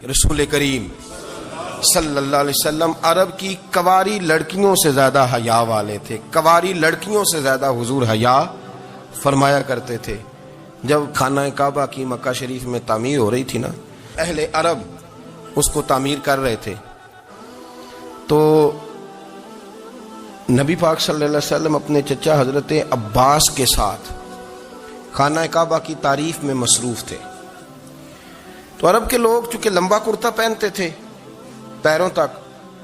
رسول کریم صلی اللہ علیہ وسلم عرب کی کواری لڑکیوں سے زیادہ حیا والے تھے. کواری لڑکیوں سے زیادہ حضور حیا فرمایا کرتے تھے. جب خانہ کعبہ کی مکہ شریف میں تعمیر ہو رہی تھی نا، اہل عرب اس کو تعمیر کر رہے تھے، تو نبی پاک صلی اللہ علیہ وسلم اپنے چچا حضرت عباس کے ساتھ خانہ کعبہ کی تعریف میں مصروف تھے. تو عرب کے لوگ چونکہ لمبا کرتا پہنتے تھے پیروں تک،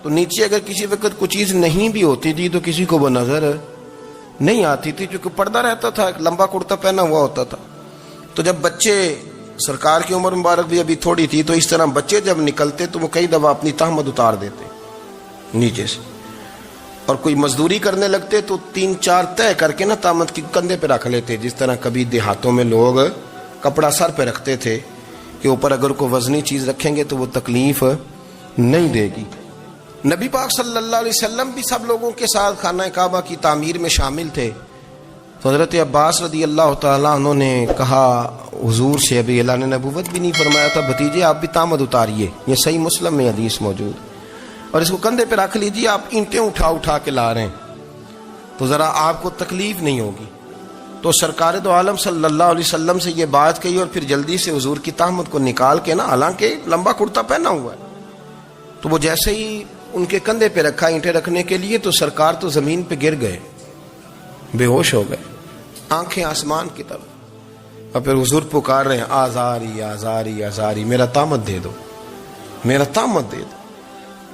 تو نیچے اگر کسی وقت کوئی چیز نہیں بھی ہوتی تھی تو کسی کو وہ نظر نہیں آتی تھی، چونکہ پردہ رہتا تھا، لمبا کرتا پہنا ہوا ہوتا تھا. تو جب بچے، سرکار کی عمر مبارک بھی ابھی تھوڑی تھی، تو اس طرح بچے جب نکلتے تو وہ کئی دفعہ اپنی تہمت اتار دیتے نیچے سے، اور کوئی مزدوری کرنے لگتے تو 3-4 طے کر کے نا تہمت کی کندھے پہ رکھ لیتے. جس طرح کبھی دیہاتوں میں لوگ کپڑا سر پہ رکھتے تھے کہ اوپر اگر کوئی وزنی چیز رکھیں گے تو وہ تکلیف نہیں دے گی. نبی پاک صلی اللہ علیہ وسلم بھی سب لوگوں کے ساتھ خانہ کعبہ کی تعمیر میں شامل تھے. تو حضرت عباس رضی اللہ تعالیٰ عنہ نے کہا حضور سے، ابھی اعلان نبوت بھی نہیں فرمایا تھا، بھتیجے آپ بھی تہمت اتاریے، یہ صحیح مسلم میں حدیث موجود، اور اس کو کندھے پہ رکھ لیجیے، آپ اینٹیں اٹھا کے لا رہے ہیں تو ذرا آپ کو تکلیف نہیں ہوگی. تو سرکار دو عالم صلی اللہ علیہ وسلم سے یہ بات کہی، اور پھر جلدی سے حضور کی تہمت کو نکال کے نا، حالانکہ لمبا کرتا پہنا ہوا ہے، تو وہ جیسے ہی ان کے کندھے پہ رکھا اینٹیں رکھنے کے لیے، تو سرکار تو زمین پہ گر گئے، بے ہوش ہو گئے، آنکھیں آسمان کی طرف، اور پھر حضور پکار رہے ہیں آزاری آزاری آزاری، میرا تہمت دے دو، میرا تہمت دے دو.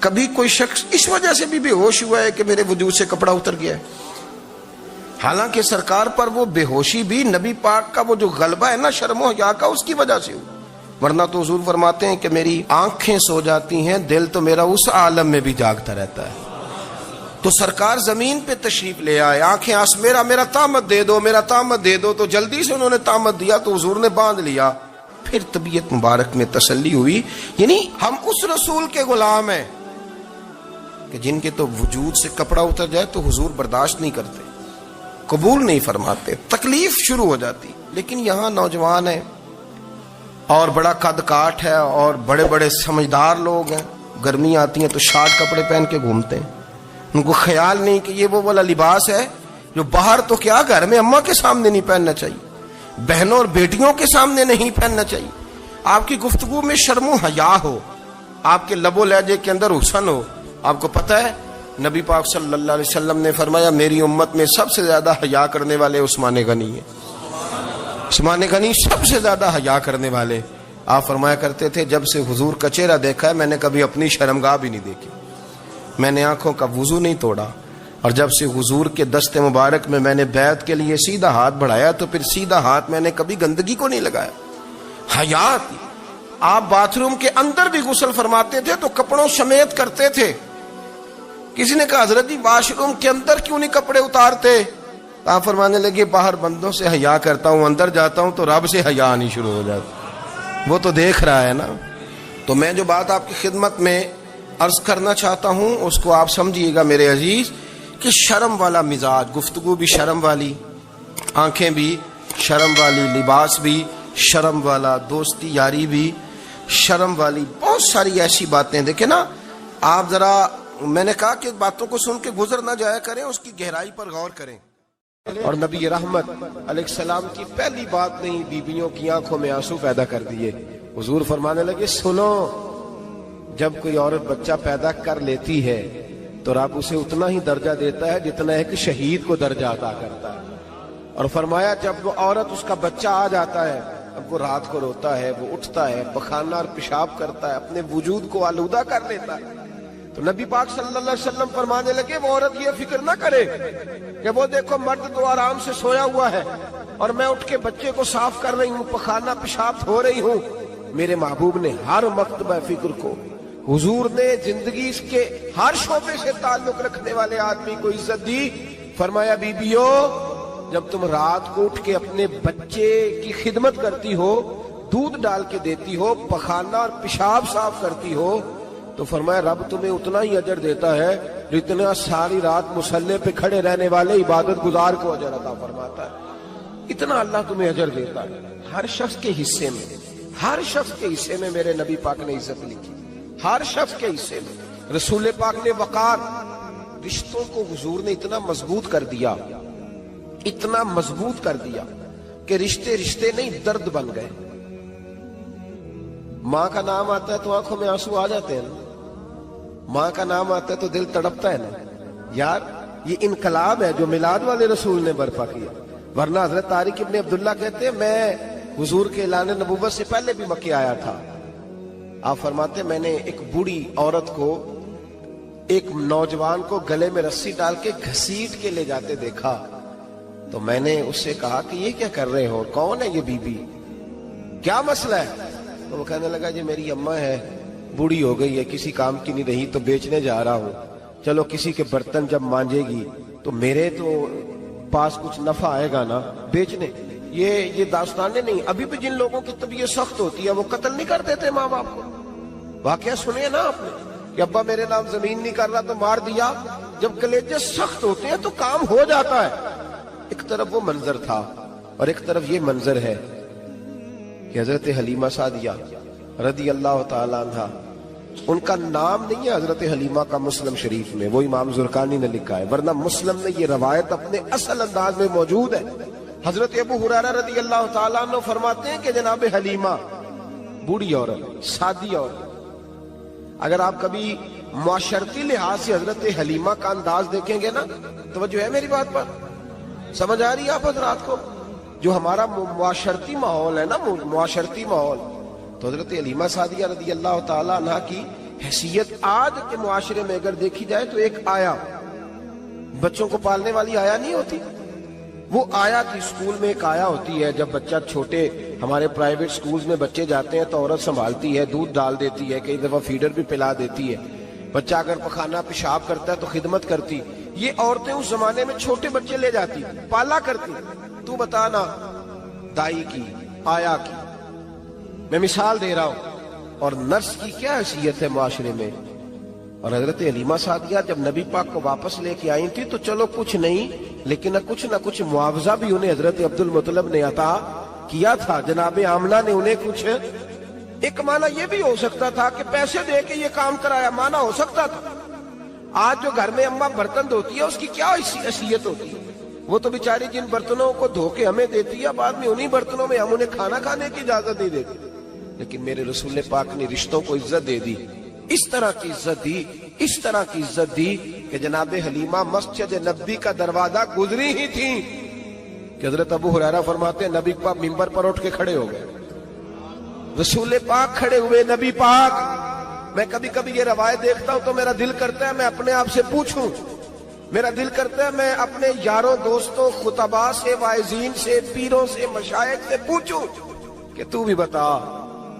کبھی کوئی شخص اس وجہ سے بھی بے ہوش ہوا ہے کہ میرے وجود سے کپڑا اتر گیا ہے؟ حالانکہ سرکار پر وہ بے ہوشی بھی نبی پاک کا وہ جو غلبہ ہے نا شرم و حیا کا، اس کی وجہ سے ہوا. ورنہ تو حضور فرماتے ہیں کہ میری آنکھیں سو جاتی ہیں، دل تو میرا اس عالم میں بھی جاگتا رہتا ہے. تو سرکار زمین پہ تشریف لے آئے، آنکھیں میرا تہمت دے دو، میرا تہمت دے دو. تو جلدی سے انہوں نے تہمت دیا تو حضور نے باندھ لیا. پھر طبیعت مبارک میں تسلی ہوئی. یعنی ہم اس رسول کے غلام ہیں کہ جن کے تو وجود سے کپڑا اتر جائے تو حضور برداشت نہیں کرتے، قبول نہیں فرماتے، تکلیف شروع ہو جاتی. لیکن یہاں نوجوان ہیں اور بڑا قد کاٹ ہے اور بڑے بڑے سمجھدار لوگ ہیں، گرمی آتی ہیں تو شارٹ کپڑے پہن کے گھومتے ہیں. ان کو خیال نہیں کہ یہ وہ والا لباس ہے جو باہر تو کیا گھر میں اماں کے سامنے نہیں پہننا چاہیے، بہنوں اور بیٹیوں کے سامنے نہیں پہننا چاہیے. آپ کی گفتگو میں شرم و حیا ہو، آپ کے لب و لہجے کے اندر حسن ہو. آپ کو پتہ ہے نبی پاک صلی اللہ علیہ وسلم نے فرمایا میری امت میں سب سے زیادہ حیا کرنے والے عثمان غنی ہیں. عثمان غنی سب سے زیادہ حیا کرنے والے. آپ فرمایا کرتے تھے جب سے حضور کا چہرہ دیکھا ہے میں نے کبھی اپنی شرمگاہ بھی نہیں دیکھی، میں نے آنکھوں کا وضو نہیں توڑا، اور جب سے حضور کے دست مبارک میں نے بیعت کے لیے سیدھا ہاتھ بڑھایا تو پھر سیدھا ہاتھ میں نے کبھی گندگی کو نہیں لگایا. حیا. آپ باتھ روم کے اندر بھی غسل فرماتے تھے تو کپڑوں سمیت کرتے تھے. کسی نے کہا حضرت جی واش روم کے اندر کیوں نہیں کپڑے اتارتے؟ آپ فرمانے لگے باہر بندوں سے حیا کرتا ہوں، اندر جاتا ہوں تو رب سے حیا آنی شروع ہو جاتی، وہ تو دیکھ رہا ہے نا. تو میں جو بات آپ کی خدمت میں عرض کرنا چاہتا ہوں اس کو آپ سمجھیے گا میرے عزیز، کہ شرم والا مزاج، گفتگو بھی شرم والی، آنکھیں بھی شرم والی، لباس بھی شرم والا، دوستی یاری بھی شرم والی، بہت ساری ایسی باتیں. دیکھیں نا آپ ذرا، میں نے کہا کہ باتوں کو سن کے گزر نہ جایا کریں، اس کی گہرائی پر غور کریں. اور نبی رحمت علیہ السلام کی پہلی بات نہیں بیویوں کی آنکھوں میں آنسو پیدا کر دیے. حضور فرمانے لگے سنو، جب کوئی عورت بچہ پیدا کر لیتی ہے تو رب اسے اتنا ہی درجہ دیتا ہے جتنا ایک شہید کو درجہ عطا کرتا ہے. اور فرمایا جب وہ عورت، اس کا بچہ آ جاتا ہے، اب وہ رات کو روتا ہے، وہ اٹھتا ہے، پخانہ اور پیشاب کرتا ہے، اپنے وجود کو آلودہ کر لیتا ہے. تو نبی پاک صلی اللہ علیہ وسلم فرمانے لگے وہ عورت یہ فکر نہ کرے کہ وہ دیکھو مرد تو آرام سے سویا ہوا ہے اور میں اٹھ کے بچے کو صاف کر رہی ہوں، پخانہ پیشاب ہو رہی ہوں. میرے محبوب نے ہر مرتبہ فکر کو، حضور نے زندگی کے ہر شعبے سے تعلق رکھنے والے آدمی کو عزت دی. فرمایا بیبیو، جب تم رات کو اٹھ کے اپنے بچے کی خدمت کرتی ہو، دودھ ڈال کے دیتی ہو، پخانہ اور پیشاب صاف کرتی ہو، تو فرمایا رب تمہیں اتنا ہی اجر دیتا ہے جتنا ساری رات مصلی پہ کھڑے رہنے والے عبادت گزار کو اجر عطا فرماتا ہے. اتنا اللہ تمہیں اجر دیتا ہے ہر شخص کے حصے میں. ہر شخص کے حصے میں میرے نبی پاک نے عزت لکھی، ہر شخص کے حصے میں۔ رسول پاک نے وقار، رشتوں کو حضور نے اتنا مضبوط کر دیا، اتنا مضبوط کر دیا کہ رشتے رشتے نہیں درد بن گئے۔ ماں کا نام آتا ہے تو آنکھوں میں آنسو آ جاتے ہیں نا، ماں کا نام آتا ہے تو دل تڑپتا ہے نا۔ یار یہ انقلاب ہے جو میلاد والے رسول نے برپا کیا، ورنہ حضرت طارق ابن عبداللہ کہتے ہیں میں حضور کے اعلان نبوت سے پہلے بھی مکے آیا تھا۔ آپ فرماتے میں نے ایک بوڑھی عورت کو، ایک نوجوان کو گلے میں رسی ڈال کے گھسیٹ کے لے جاتے دیکھا، تو میں نے اس سے کہا کہ یہ کیا کر رہے ہو، کون ہے یہ بی بی، کیا مسئلہ ہے؟ تو وہ کہنے لگا جی میری اماں ہے، بوڑھی ہو گئی ہے، کسی کام کی نہیں رہی تو بیچنے جا رہا ہوں، چلو کسی کے برتن جب مانجے گی تو میرے تو پاس کچھ نفع آئے گا نا بیچنے۔ یہ داستانیں نہیں، ابھی بھی جن لوگوں کی طبیعت سخت ہوتی ہے وہ قتل نہیں کر دیتے ماں باپ کو۔ واقعہ سنے نا آپ نے کہ ابا میرے نام زمین نہیں کر رہا تو مار دیا۔ جب کلیجے سخت ہوتے ہیں تو کام ہو جاتا ہے۔ ایک طرف وہ منظر تھا اور ایک طرف یہ منظر ہے کہ حضرت حلیمہ سعدیہ رضی اللہ تعالیٰ عنہ، ان کا نام نہیں ہے حضرت حلیمہ کا مسلم شریف میں، وہ امام زرقانی نے لکھا ہے، ورنہ مسلم میں یہ روایت اپنے اصل انداز میں موجود ہے۔ حضرت ابو ہریرہ رضی اللہ تعالیٰ عنہ فرماتے ہیں کہ جناب حلیمہ بوڑھی عورت، سادی عورت، اگر آپ کبھی معاشرتی لحاظ سے حضرت حلیمہ کا انداز دیکھیں گے نا، توجہ ہے میری بات پر، سمجھ آ رہی ہے آپ حضرات کو؟ جو ہمارا معاشرتی ماحول ہے نا، معاشرتی ماحول، تو حضرت حلیمہ سعدیہ رضی اللہ تعالیٰ عنہ کی حیثیت آج کے معاشرے میں اگر دیکھی جائے تو ایک آیا، بچوں کو پالنے والی آیا نہیں ہوتی، وہ آیا تھی۔ اسکول میں ایک آیا ہوتی ہے، جب بچہ چھوٹے ہمارے پرائیویٹ سکولز میں بچے جاتے ہیں تو عورت سنبھالتی ہے، دودھ ڈال دیتی ہے، کئی دفعہ فیڈر بھی پلا دیتی ہے، بچہ اگر پخانہ پیشاب کرتا ہے تو خدمت کرتی۔ یہ عورتیں اس زمانے میں چھوٹے بچے لے جاتی، پالا کرتی۔ تو بتانا دائی کی، آیا کی، میں مثال دے رہا ہوں، اور نرس کی کیا حیثیت ہے معاشرے میں۔ اور حضرت حلیمہ سعدیہ جب نبی پاک کو واپس لے کے آئی تھی تو چلو کچھ نہیں، لیکن نہ کچھ معاوضہ بھی انہیں حضرت عبد المطلب نے عطا کیا تھا، جناب آمنہ نے انہیں کچھ، ایک معنی یہ بھی ہو سکتا تھا کہ پیسے دے کے یہ کام کرایا، معنی ہو سکتا تھا۔ آج جو گھر میں اماں برتن دھوتی ہے اس کی کیا حیثیت ہوتی ہے؟ وہ تو بیچاری جن برتنوں کو دھو کے ہمیں دیتی ہے، بعد میں انہی برتنوں میں ہم انہیں کھانا کھانے کی اجازت نہیں دیتے۔ لیکن میرے رسول پاک نے رشتوں کو عزت دے دی، اس طرح کی عزت دی، اس طرح کی عزت دی کہ جناب حلیمہ مسجد نبی کا دروازہ گزری ہی تھی کہ حضرت ابو ہریرہ فرماتے ہیں نبی پاک ممبر پر اٹھ کے کھڑے ہو گئے، رسول پاک کھڑے ہوئے، نبی پاک۔ میں کبھی کبھی یہ روایت دیکھتا ہوں تو میرا دل کرتا ہے میں اپنے آپ سے پوچھوں، میرا دل کرتا ہے میں اپنے یاروں دوستوں خطباء سے، واعظین سے، پیروں سے، مشائخ سے پوچھوں کہ تو بھی بتا،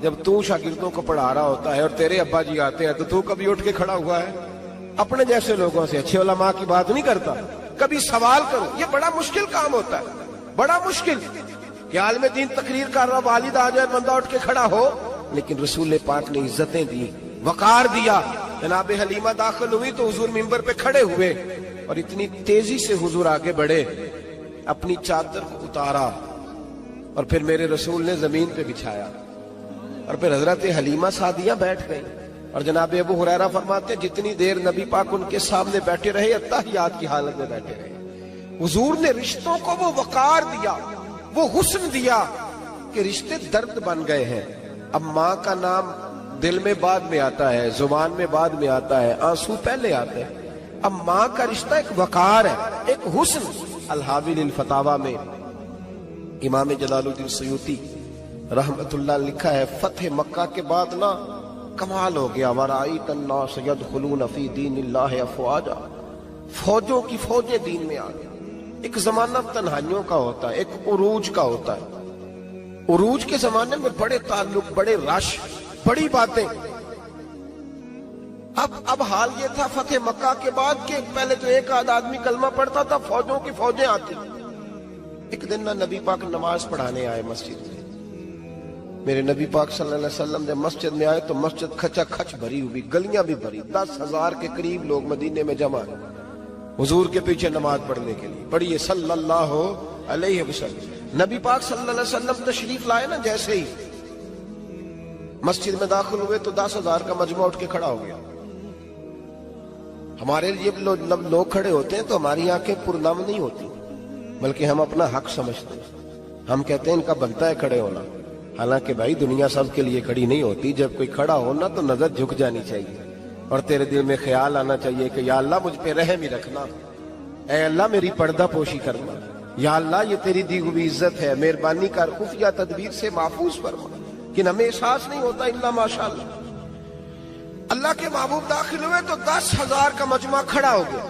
جب تو شاگردوں کو پڑھا رہا ہوتا ہے اور تیرے ابا جی آتے ہیں تو کبھی اٹھ کے کھڑا ہوا ہے؟ اپنے جیسے لوگوں سے، اچھے علماء کی بات نہیں کرتا، کبھی سوال کرو۔ یہ بڑا مشکل کام ہوتا ہے، بڑا مشکل کہ عالم دین تقریر کر رہا، والد آ جائے، بندہ اٹھ کے کھڑا ہو۔ لیکن رسول پاک نے عزتیں دی، وقار دیا۔ جناب حلیمہ داخل ہوئی تو حضور ممبر پہ کھڑے ہوئے اور اتنی تیزی سے حضور آگے بڑھے، اپنی چادر کو اتارا اور پھر میرے رسول نے زمین پہ بچھایا، اور پھر حضرت حلیمہ سعدیہ بیٹھ گئی۔ اور جناب ابو ہریرہ فرماتے ہیں جتنی دیر نبی پاک ان کے سامنے بیٹھے رہے، اتحیات کی حالت میں بیٹھے رہے۔ حضور نے رشتوں کو وہ وقار دیا، وہ حسن دیا کہ رشتے درد بن گئے ہیں۔ اب ماں کا نام دل میں بعد میں آتا ہے، زبان میں بعد میں آتا ہے، آنسو پہلے آتے ہیں۔ اب ماں کا رشتہ ایک وقار ہے، ایک حسن۔ الحاوی للفتاوی میں امام جلال الدین سیوطی رحمت اللہ لکھا ہے، فتح مکہ کے بعد نا کمال ہو گیا، وَرَأَيْتَ النَّاسَ يَدْخُلُونَ فِي دِينِ اللَّهِ أَفْوَاجًا، فوجوں کی فوجیں دین میں آ گئی۔ ایک زمانہ تنہائیوں کا ہوتا ہے، ایک عروج کا ہوتا ہے۔ عروج کے زمانے میں بڑے تعلق، بڑے رش، بڑی باتیں۔ اب حال یہ تھا فتح مکہ کے بعد کہ پہلے تو ایک آدھ آدمی کلمہ پڑھتا تھا، فوجوں کی فوجیں آتی۔ ایک دن نہ نبی پاک نماز پڑھانے آئے مسجد میں، میرے نبی پاک صلی اللہ علیہ وسلم جب مسجد میں آئے تو مسجد کھچا کھچ بھری ہوئی، گلیاں بھی بھری، 10,000 کے قریب لوگ مدینے میں جمع ہیں حضور کے پیچھے نماز پڑھنے کے لیے۔ پڑھیے صلی اللہ علیہ وسلم۔ نبی پاک صلی اللہ علیہ وسلم تشریف لائے نا، جیسے ہی مسجد میں داخل ہوئے تو 10,000 کا مجمع اٹھ کے کھڑا ہو گیا. ہمارے لیے لوگ کھڑے ہوتے ہیں تو ہماری آنکھیں پرنم نہیں ہوتی، بلکہ ہم اپنا حق سمجھتے ہیں. ہم کہتے ہیں ان کا بنتا ہے کھڑے ہونا. حالانکہ بھائی دنیا سب کے لیے کھڑی نہیں ہوتی. جب کوئی کھڑا ہونا تو نظر جھک جانی چاہیے اور تیرے دل میں خیال آنا چاہیے کہ یا اللہ مجھ پہ رحم ہی رکھنا، اے اللہ میری پردہ پوشی کرنا، یا اللہ یہ تیری دی ہوئی عزت ہے، مہربانی کر خفیہ تدبیر سے محفوظ فرما. کہ ہمیں احساس نہیں ہوتا الا ماشاءاللہ. اللہ کے محبوب داخل ہوئے تو 10,000 کا مجمع کھڑا ہو گیا.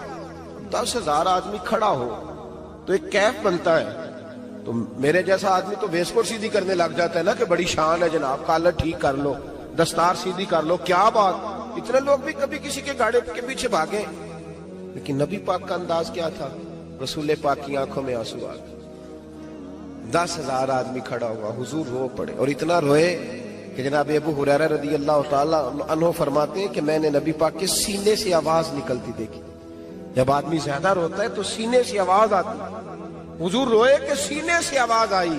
10,000 آدمی کھڑا ہو تو ایک کیف بنتا ہے. تو میرے جیسا آدمی تو ویسکور سیدھی کرنے لگ جاتا ہے نا کہ بڑی شان ہے جناب، کالر ٹھیک کر لو، دستار سیدھی کر لو، کیا بات. اتنے لوگ بھی کبھی کسی کے گاڑی کے پیچھے بھاگے. لیکن نبی پاک کا انداز کیا تھا؟ رسول پاک کی آنکھوں میں آنسو آ گئے. 10,000 آدمی کھڑا ہوا، حضور رو پڑے اور اتنا روئے کہ جناب ابو ہریرہ رضی اللہ تعالی عنہ فرماتے ہیں کہ میں نے نبی پاک کے سینے سے آواز نکلتی دیکھی. جب آدمی زیادہ روتا ہے تو سینے سے آواز آتی. حضور روئے کہ سینے سے آواز آئی.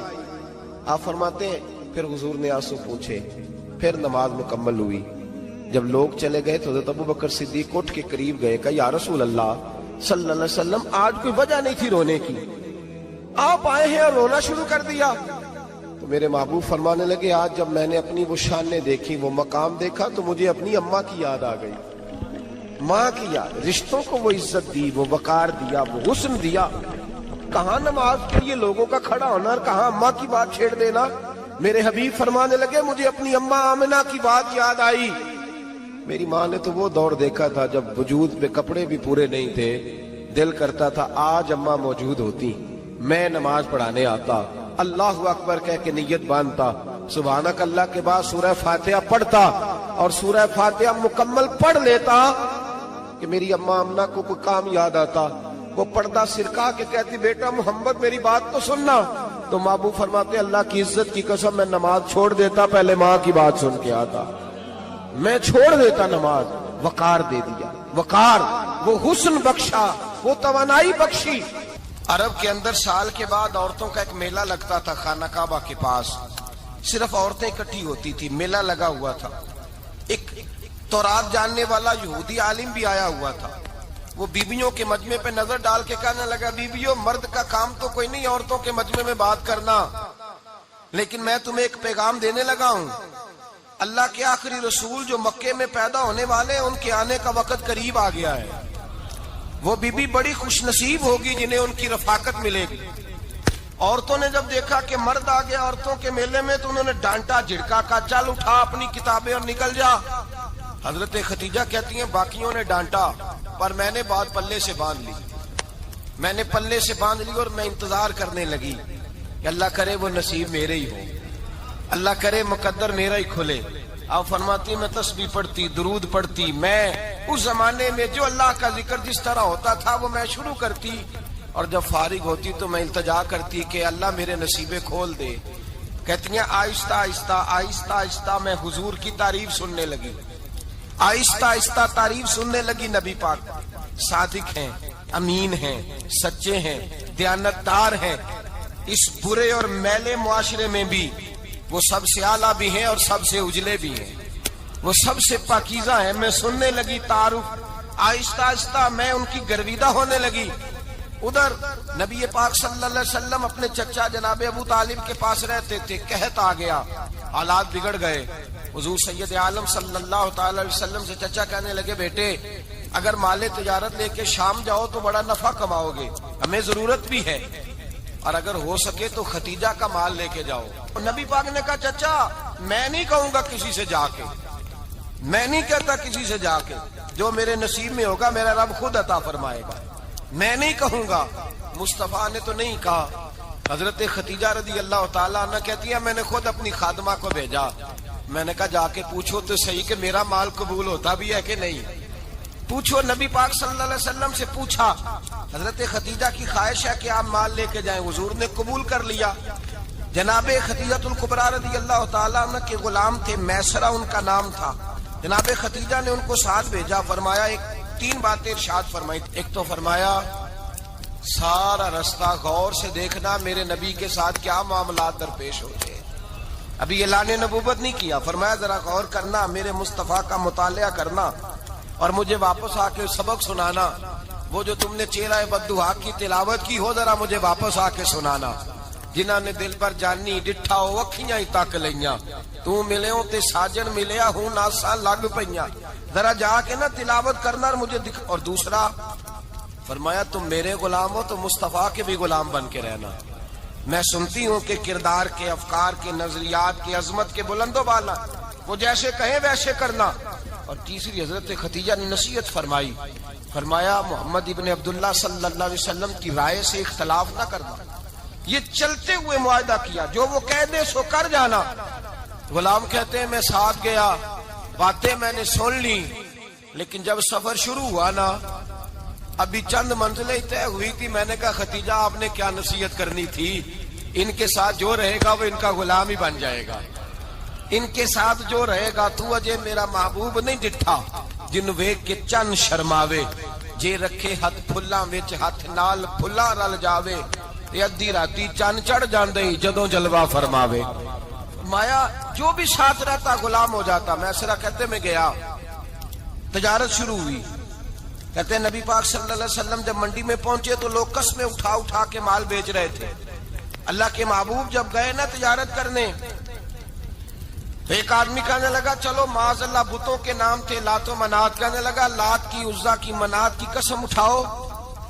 آپ فرماتے ہیں پھر حضور نے آنسو پوچھے، پھر نماز مکمل ہوئی. جب لوگ چلے گئے تو حضرت ابوبکر صدیق اٹھ کے قریب گئے، کہا یا رسول اللہ صلی اللہ علیہ وسلم آج کوئی وجہ نہیں تھی رونے کی، آپ آئے ہیں اور رونا شروع کر دیا. تو میرے محبوب فرمانے لگے آج جب میں نے اپنی وہ شانیں دیکھی، وہ مقام دیکھا تو مجھے اپنی اماں کی یاد آ گئی. ماں کی یاد، رشتوں کو وہ عزت دی، وہ وقار دیا، وہ حسن دیا. کہاں نماز کے لیے لوگوں کا کھڑا ہونا اور کہاں اماں کی بات چھیڑ دینا. میرے حبیب فرمانے لگے مجھے اپنی اماں آمنہ کی بات یاد آئی. میری ماں نے تو وہ دور دیکھا تھا جب وجود پہ کپڑے بھی پورے نہیں تھے، دل کرتا تھا آج اماں موجود ہوتی، میں نماز پڑھانے آتا، اللہ اکبر کہہ کے نیت باندھتا، سبحانک اللہ کے بعد سورہ فاتحہ پڑھتا اور سورہ فاتحہ مکمل پڑھ لیتا کہ میری اماں آمنہ کو کوئی کام یاد آتا. وہ پردہ سرکا کے کہتی بیٹا محمد میری بات تو سننا. تو محبوب فرماتے اللہ کی عزت کی قسم میں نماز چھوڑ دیتا، پہلے ماں کی بات سن کے آتا. میں چھوڑ دیتا نماز. وقار دے دیا، وقار، وہ حسن بخشا، وہ توانائی بخشی. عرب کے اندر سال کے بعد عورتوں کا ایک میلہ لگتا تھا خانہ کعبہ کے پاس. صرف عورتیں اکٹھی ہوتی تھی، میلہ لگا ہوا تھا. ایک تورات جاننے والا یہودی عالم بھی آیا ہوا تھا. وہ بیویوں کے مجمع پہ نظر ڈال کے کہنے لگا بیویوں مرد کا کام تو کوئی نہیں عورتوں کے مجمع میں بات کرنا، لیکن میں تمہیں ایک پیغام دینے لگا ہوں. اللہ کے آخری رسول جو مکے میں پیدا ہونے والے ہیں ان کے آنے کا وقت قریب آ گیا ہے. وہ بیوی بڑی خوش نصیب ہوگی جنہیں ان کی رفاقت ملے گی. عورتوں نے جب دیکھا کہ مرد آ گیا عورتوں کے میلے میں تو انہوں نے ڈانٹا جھڑکا، کہا چل اٹھا اپنی کتابیں اور نکل جا. حضرت خدیجہ کہتی ہیں باقیوں نے ڈانٹا پر میں نے بات پلے سے باندھ لی. میں نے پلے سے باندھ لی اور میں انتظار کرنے لگی کہ اللہ کرے وہ نصیب میرے ہی ہو، اللہ کرے مقدر میرا ہی کھلے. آپ فرماتی میں تسبیح پڑھتی، درود پڑھتی. میں اس زمانے میں جو اللہ کا ذکر جس طرح ہوتا تھا وہ میں شروع کرتی اور جب فارغ ہوتی تو میں التجا کرتی کہ اللہ میرے نصیبے کھول دے. کہتی ہیں آہستہ آہستہ آہستہ آہستہ میں حضور کی تعریف سننے لگی. آہستہ آہستہ تعریف سننے لگی. نبی پاک صادق ہیں، امین ہیں، سچے ہیں، دیانتدار ہیں. اس برے اور میلے معاشرے میں بھی وہ سب سے اعلیٰ بھی ہیں اور سب سے اجلے بھی ہیں، وہ سب سے پاکیزہ ہیں. میں سننے لگی تعارف. آہستہ آہستہ میں ان کی گرویدہ ہونے لگی. ادھر نبی پاک صلی اللہ علیہ وسلم اپنے چچا جناب ابو طالب کے پاس رہتے تھے. قحط آ گیا، حالات بگڑ گئے. حضور سید عالم صلی اللہ تعالی علیہ وسلم سے چچا کہنے لگے بیٹے اگر مال تجارت لے کے شام جاؤ تو بڑا نفع کماؤ گے، ہمیں ضرورت بھی ہے، اور اگر ہو سکے تو ختیجہ کا مال لے کے جاؤ. نبی پاک نے کہا چچا میں نہیں کہوں گا کسی سے جا کے، میں نہیں کہتا کسی سے جا کے، جو میرے نصیب میں ہوگا میرا رب خود عطا فرمائے گا، میں نہیں کہوں گا. مصطفیٰ نے تو نہیں کہا. حضرت ختیجہ رضی اللہ تعالیٰ عنہ کہتی ہے میں نے خود اپنی خادمہ کو بھیجا. میں نے کہا جا کے پوچھو تو صحیح کہ میرا مال قبول ہوتا بھی ہے کہ نہیں، پوچھو. نبی پاک صلی اللہ علیہ وسلم سے پوچھا. حضرت خدیجہ کی خواہش ہے کہ آپ مال لے کے جائیں. حضور نے قبول کر لیا. جناب خدیجہ الکبریٰ رضی اللہ تعالیٰ عنہ کے غلام تھے، میسرہ ان کا نام تھا. جناب خدیجہ نے ان کو ساتھ بھیجا. فرمایا ایک 3 باتیں ارشاد فرمائی. ایک تو فرمایا سارا رستہ غور سے دیکھنا میرے نبی کے ساتھ کیا معاملات درپیش ہوتے ہیں. ابھی اعلان نبوت نہیں کیا. فرمایا ذرا غور کرنا, میرے مصطفیٰ کا مطالعہ کرنا اور مجھے واپس آ کے سبق سنانا. وہ جو تم نے چہرہ بددعا کی تلاوت کی ہو, ذرا مجھے واپس آ کے سنانا. جنہاں نے دل پر جانی ڈٹھا ہو اکھیاں ہی تک لئیاں, تو ملے ہوں تے ساجن ملیا ہوں ناساں لگ پئیاں. ذرا جا کے نا تلاوت کرنا اور مجھے دکھ. اور دوسرا فرمایا تم میرے غلام ہو تو مصطفیٰ کے بھی غلام بن کے رہنا. میں سنتی ہوں کہ کردار کے, افکار کے, نظریات کے, عظمت کے بلند و بالا, وہ جیسے کہیں ویسے کرنا. اور تیسری حضرت خدیجہ نے نصیحت فرمائی. فرمایا محمد ابن عبداللہ صلی اللہ علیہ وسلم کی رائے سے اختلاف نہ کرنا. یہ چلتے ہوئے معاہدہ کیا, جو وہ کہہ دے سو کر جانا. غلام کہتے ہیں میں ساتھ گیا, باتیں میں نے سن لی, لیکن جب سفر شروع ہوا نا, ابھی چند منزلیں طے ہوئی تھی. میں نے کہا خدیجہ آپ نے کیا نصیحت کرنی تھی, ان کے ساتھ جو رہے گا وہ ان کا غلام ہی بن جائے گا. ان کے ساتھ جو رہے گا, تو اجے میرا محبوب نہیں ڈٹھا جن ویکھ کے چن شرماوے. جے رکھے ہاتھ پھلاں وچ ہاتھ نال پھلاں رل جاوے, تے ادھی راتی چن چڑھ جاندے جدوں جلوہ فرماوے. مایا جو بھی ساتھ رہتا غلام ہو جاتا. میں اسرا کہتے میں گیا, تجارت شروع ہوئی. کہتے ہیں نبی پاک صلی اللہ علیہ وسلم جب منڈی میں پہنچے تو لوگ قسمیں اٹھا اٹھا کے مال بیچ رہے تھے. اللہ کے محبوب جب گئے نا تجارت کرنے, ایک آدمی کہنے لگا چلو معاذ اللہ بتوں کے نام تھے لات و منات, کہنے لگا لات کی, عزا کی, منات کی قسم اٹھاؤ.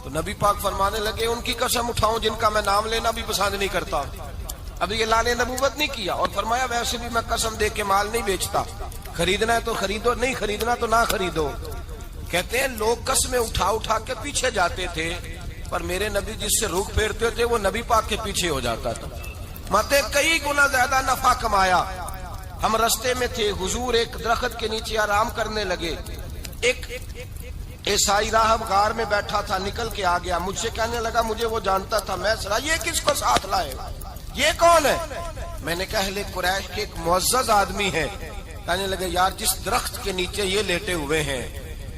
تو نبی پاک فرمانے لگے ان کی قسم اٹھاؤں جن کا میں نام لینا بھی پسند نہیں کرتا. ابھی اعلان نبوت نہیں کیا. اور فرمایا ویسے بھی میں قسم دے کے مال نہیں بیچتا, خریدنا ہے تو خریدو, نہیں خریدنا تو نہ خریدو. کہتے ہیں لوگ قسمیں اٹھا اٹھا کے پیچھے جاتے تھے, پر میرے نبی جس سے رخ پھیرتے تھے وہ نبی پاک کے پیچھے ہو جاتا تھا. ماتے کئی گنا زیادہ نفع کمایا. ہم رستے میں تھے, حضور ایک درخت کے نیچے آرام کرنے لگے. ایک عیسائی راہب غار میں بیٹھا تھا, نکل کے آ گیا. مجھ سے کہنے لگا مجھے وہ جانتا تھا. میں سنا یہ کس کو ساتھ لائے, یہ کون ہے؟ میں نے کہا اہل قریش کے ایک معزز آدمی ہے. کہنے لگے یار جس درخت کے نیچے یہ لیٹے ہوئے ہیں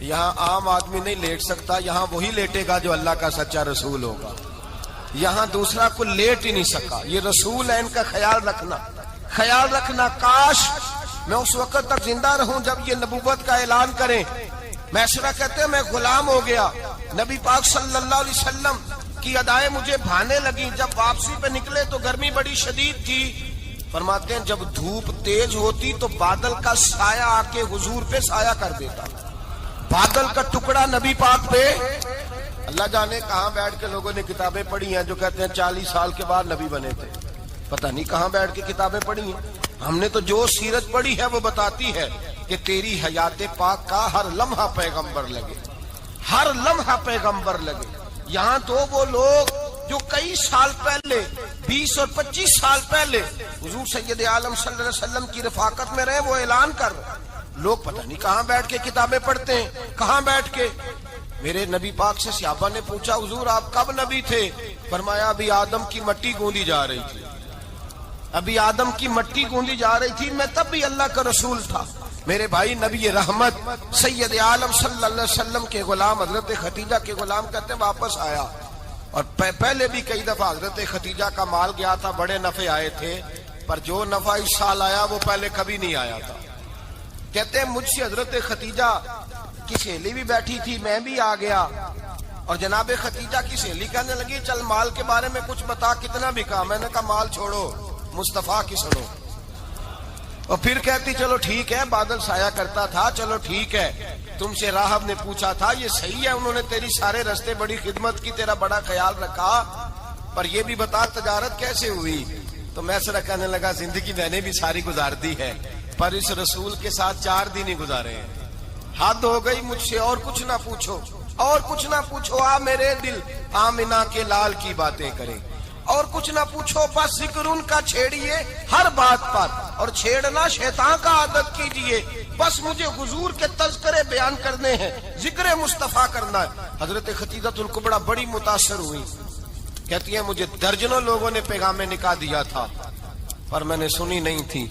یہاں عام آدمی نہیں لیٹ سکتا, یہاں وہی لیٹے گا جو اللہ کا سچا رسول ہوگا. یہاں دوسرا کوئی لیٹ ہی نہیں سکا. یہ رسول ہے, ان کا خیال رکھنا, خیال رکھنا. کاش میں اس وقت تک زندہ رہوں جب یہ نبوت کا اعلان کریں. میں ایسا کہتے ہیں میں غلام ہو گیا. نبی پاک صلی اللہ علیہ وسلم کی ادائیں مجھے بھانے لگی. جب واپسی پہ نکلے تو گرمی بڑی شدید تھی. فرماتے ہیں جب دھوپ تیز ہوتی تو بادل کا سایہ آ کے حضور پہ سایہ کر دیتا. بادل کا ٹکڑا نبی پاک پہ. اللہ جانے کہاں بیٹھ کے لوگوں نے کتابیں پڑھی ہیں جو کہتے ہیں 40 سال کے بعد نبی بنے تھے. پتہ نہیں کہاں بیٹھ کے کتابیں پڑھی ہیں. ہم نے تو جو سیرت پڑھی ہے وہ بتاتی ہے کہ تیری حیات پاک کا ہر لمحہ پیغمبر لگے, ہر لمحہ پیغمبر لگے. یہاں تو وہ لوگ جو کئی سال پہلے 20 اور 25 سال پہلے حضور سید عالم صلی اللہ علیہ وسلم کی رفاقت میں رہے, وہ اعلان کر رہے. لوگ پتہ نہیں کہاں بیٹھ کے کتابیں پڑھتے ہیں, کہاں بیٹھ کے. میرے نبی پاک سے صحابہ نے پوچھا حضور آپ کب نبی تھے؟ فرمایا ابھی آدم کی مٹی گوندی جا رہی تھی, ابھی آدم کی مٹی گوندی جا رہی تھی, میں تب بھی اللہ کا رسول تھا. میرے بھائی نبی رحمت سید عالم صلی اللہ علیہ وسلم کے غلام حضرت خدیجہ کے غلام کہتے ہیں واپس آیا. اور پہلے بھی کئی دفعہ حضرت خدیجہ کا مال گیا تھا, بڑے نفع آئے تھے, پر جو نفع اس سال آیا وہ پہلے کبھی نہیں آیا تھا. کہتے ہیں مجھ سے حضرت خدیجہ کی سہیلی بھی بیٹھی تھی, میں بھی آ گیا. اور جناب خدیجہ کی سہیلی کہنے لگی چل مال کے بارے میں کچھ بتا, کتنا بکا؟ میں نے کہا مال چھوڑو, مصطفیٰ کی سنو. اور پھر کہتی چلو ٹھیک ہے, بادل سایہ کرتا تھا, چلو ٹھیک ہے. تم سے راہب نے پوچھا تھا, یہ صحیح ہے انہوں نے تیری سارے رستے بڑی خدمت کی, تیرا بڑا خیال رکھا, پر یہ بھی بتا تجارت کیسے ہوئی؟ تو میں سر کہنے لگا زندگی میں نے بھی ساری گزار دی ہے, پر اس رسول کے ساتھ 4 دن ہی گزارے ہیں. حد ہو گئی مجھ سے, اور کچھ نہ پوچھو, اور کچھ نہ پوچھو. آ میرے دل آمنہ کے لال کی باتیں کریں, اور کچھ نہ پوچھو. بس ذکر ان کا چھیڑیے ہر بات پر, اور چھیڑنا شیطان کا عادت کیجئے. بس مجھے حضور کے تذکرے بیان کرنے ہیں, ذکر مصطفیٰ کرنا ہے. حضرت خدیجہ الکبریٰ بڑی متاثر ہوئی. کہتی ہیں مجھے درجنوں لوگوں نے پیغام نکاح دیا تھا, پر میں نے سنی نہیں تھی.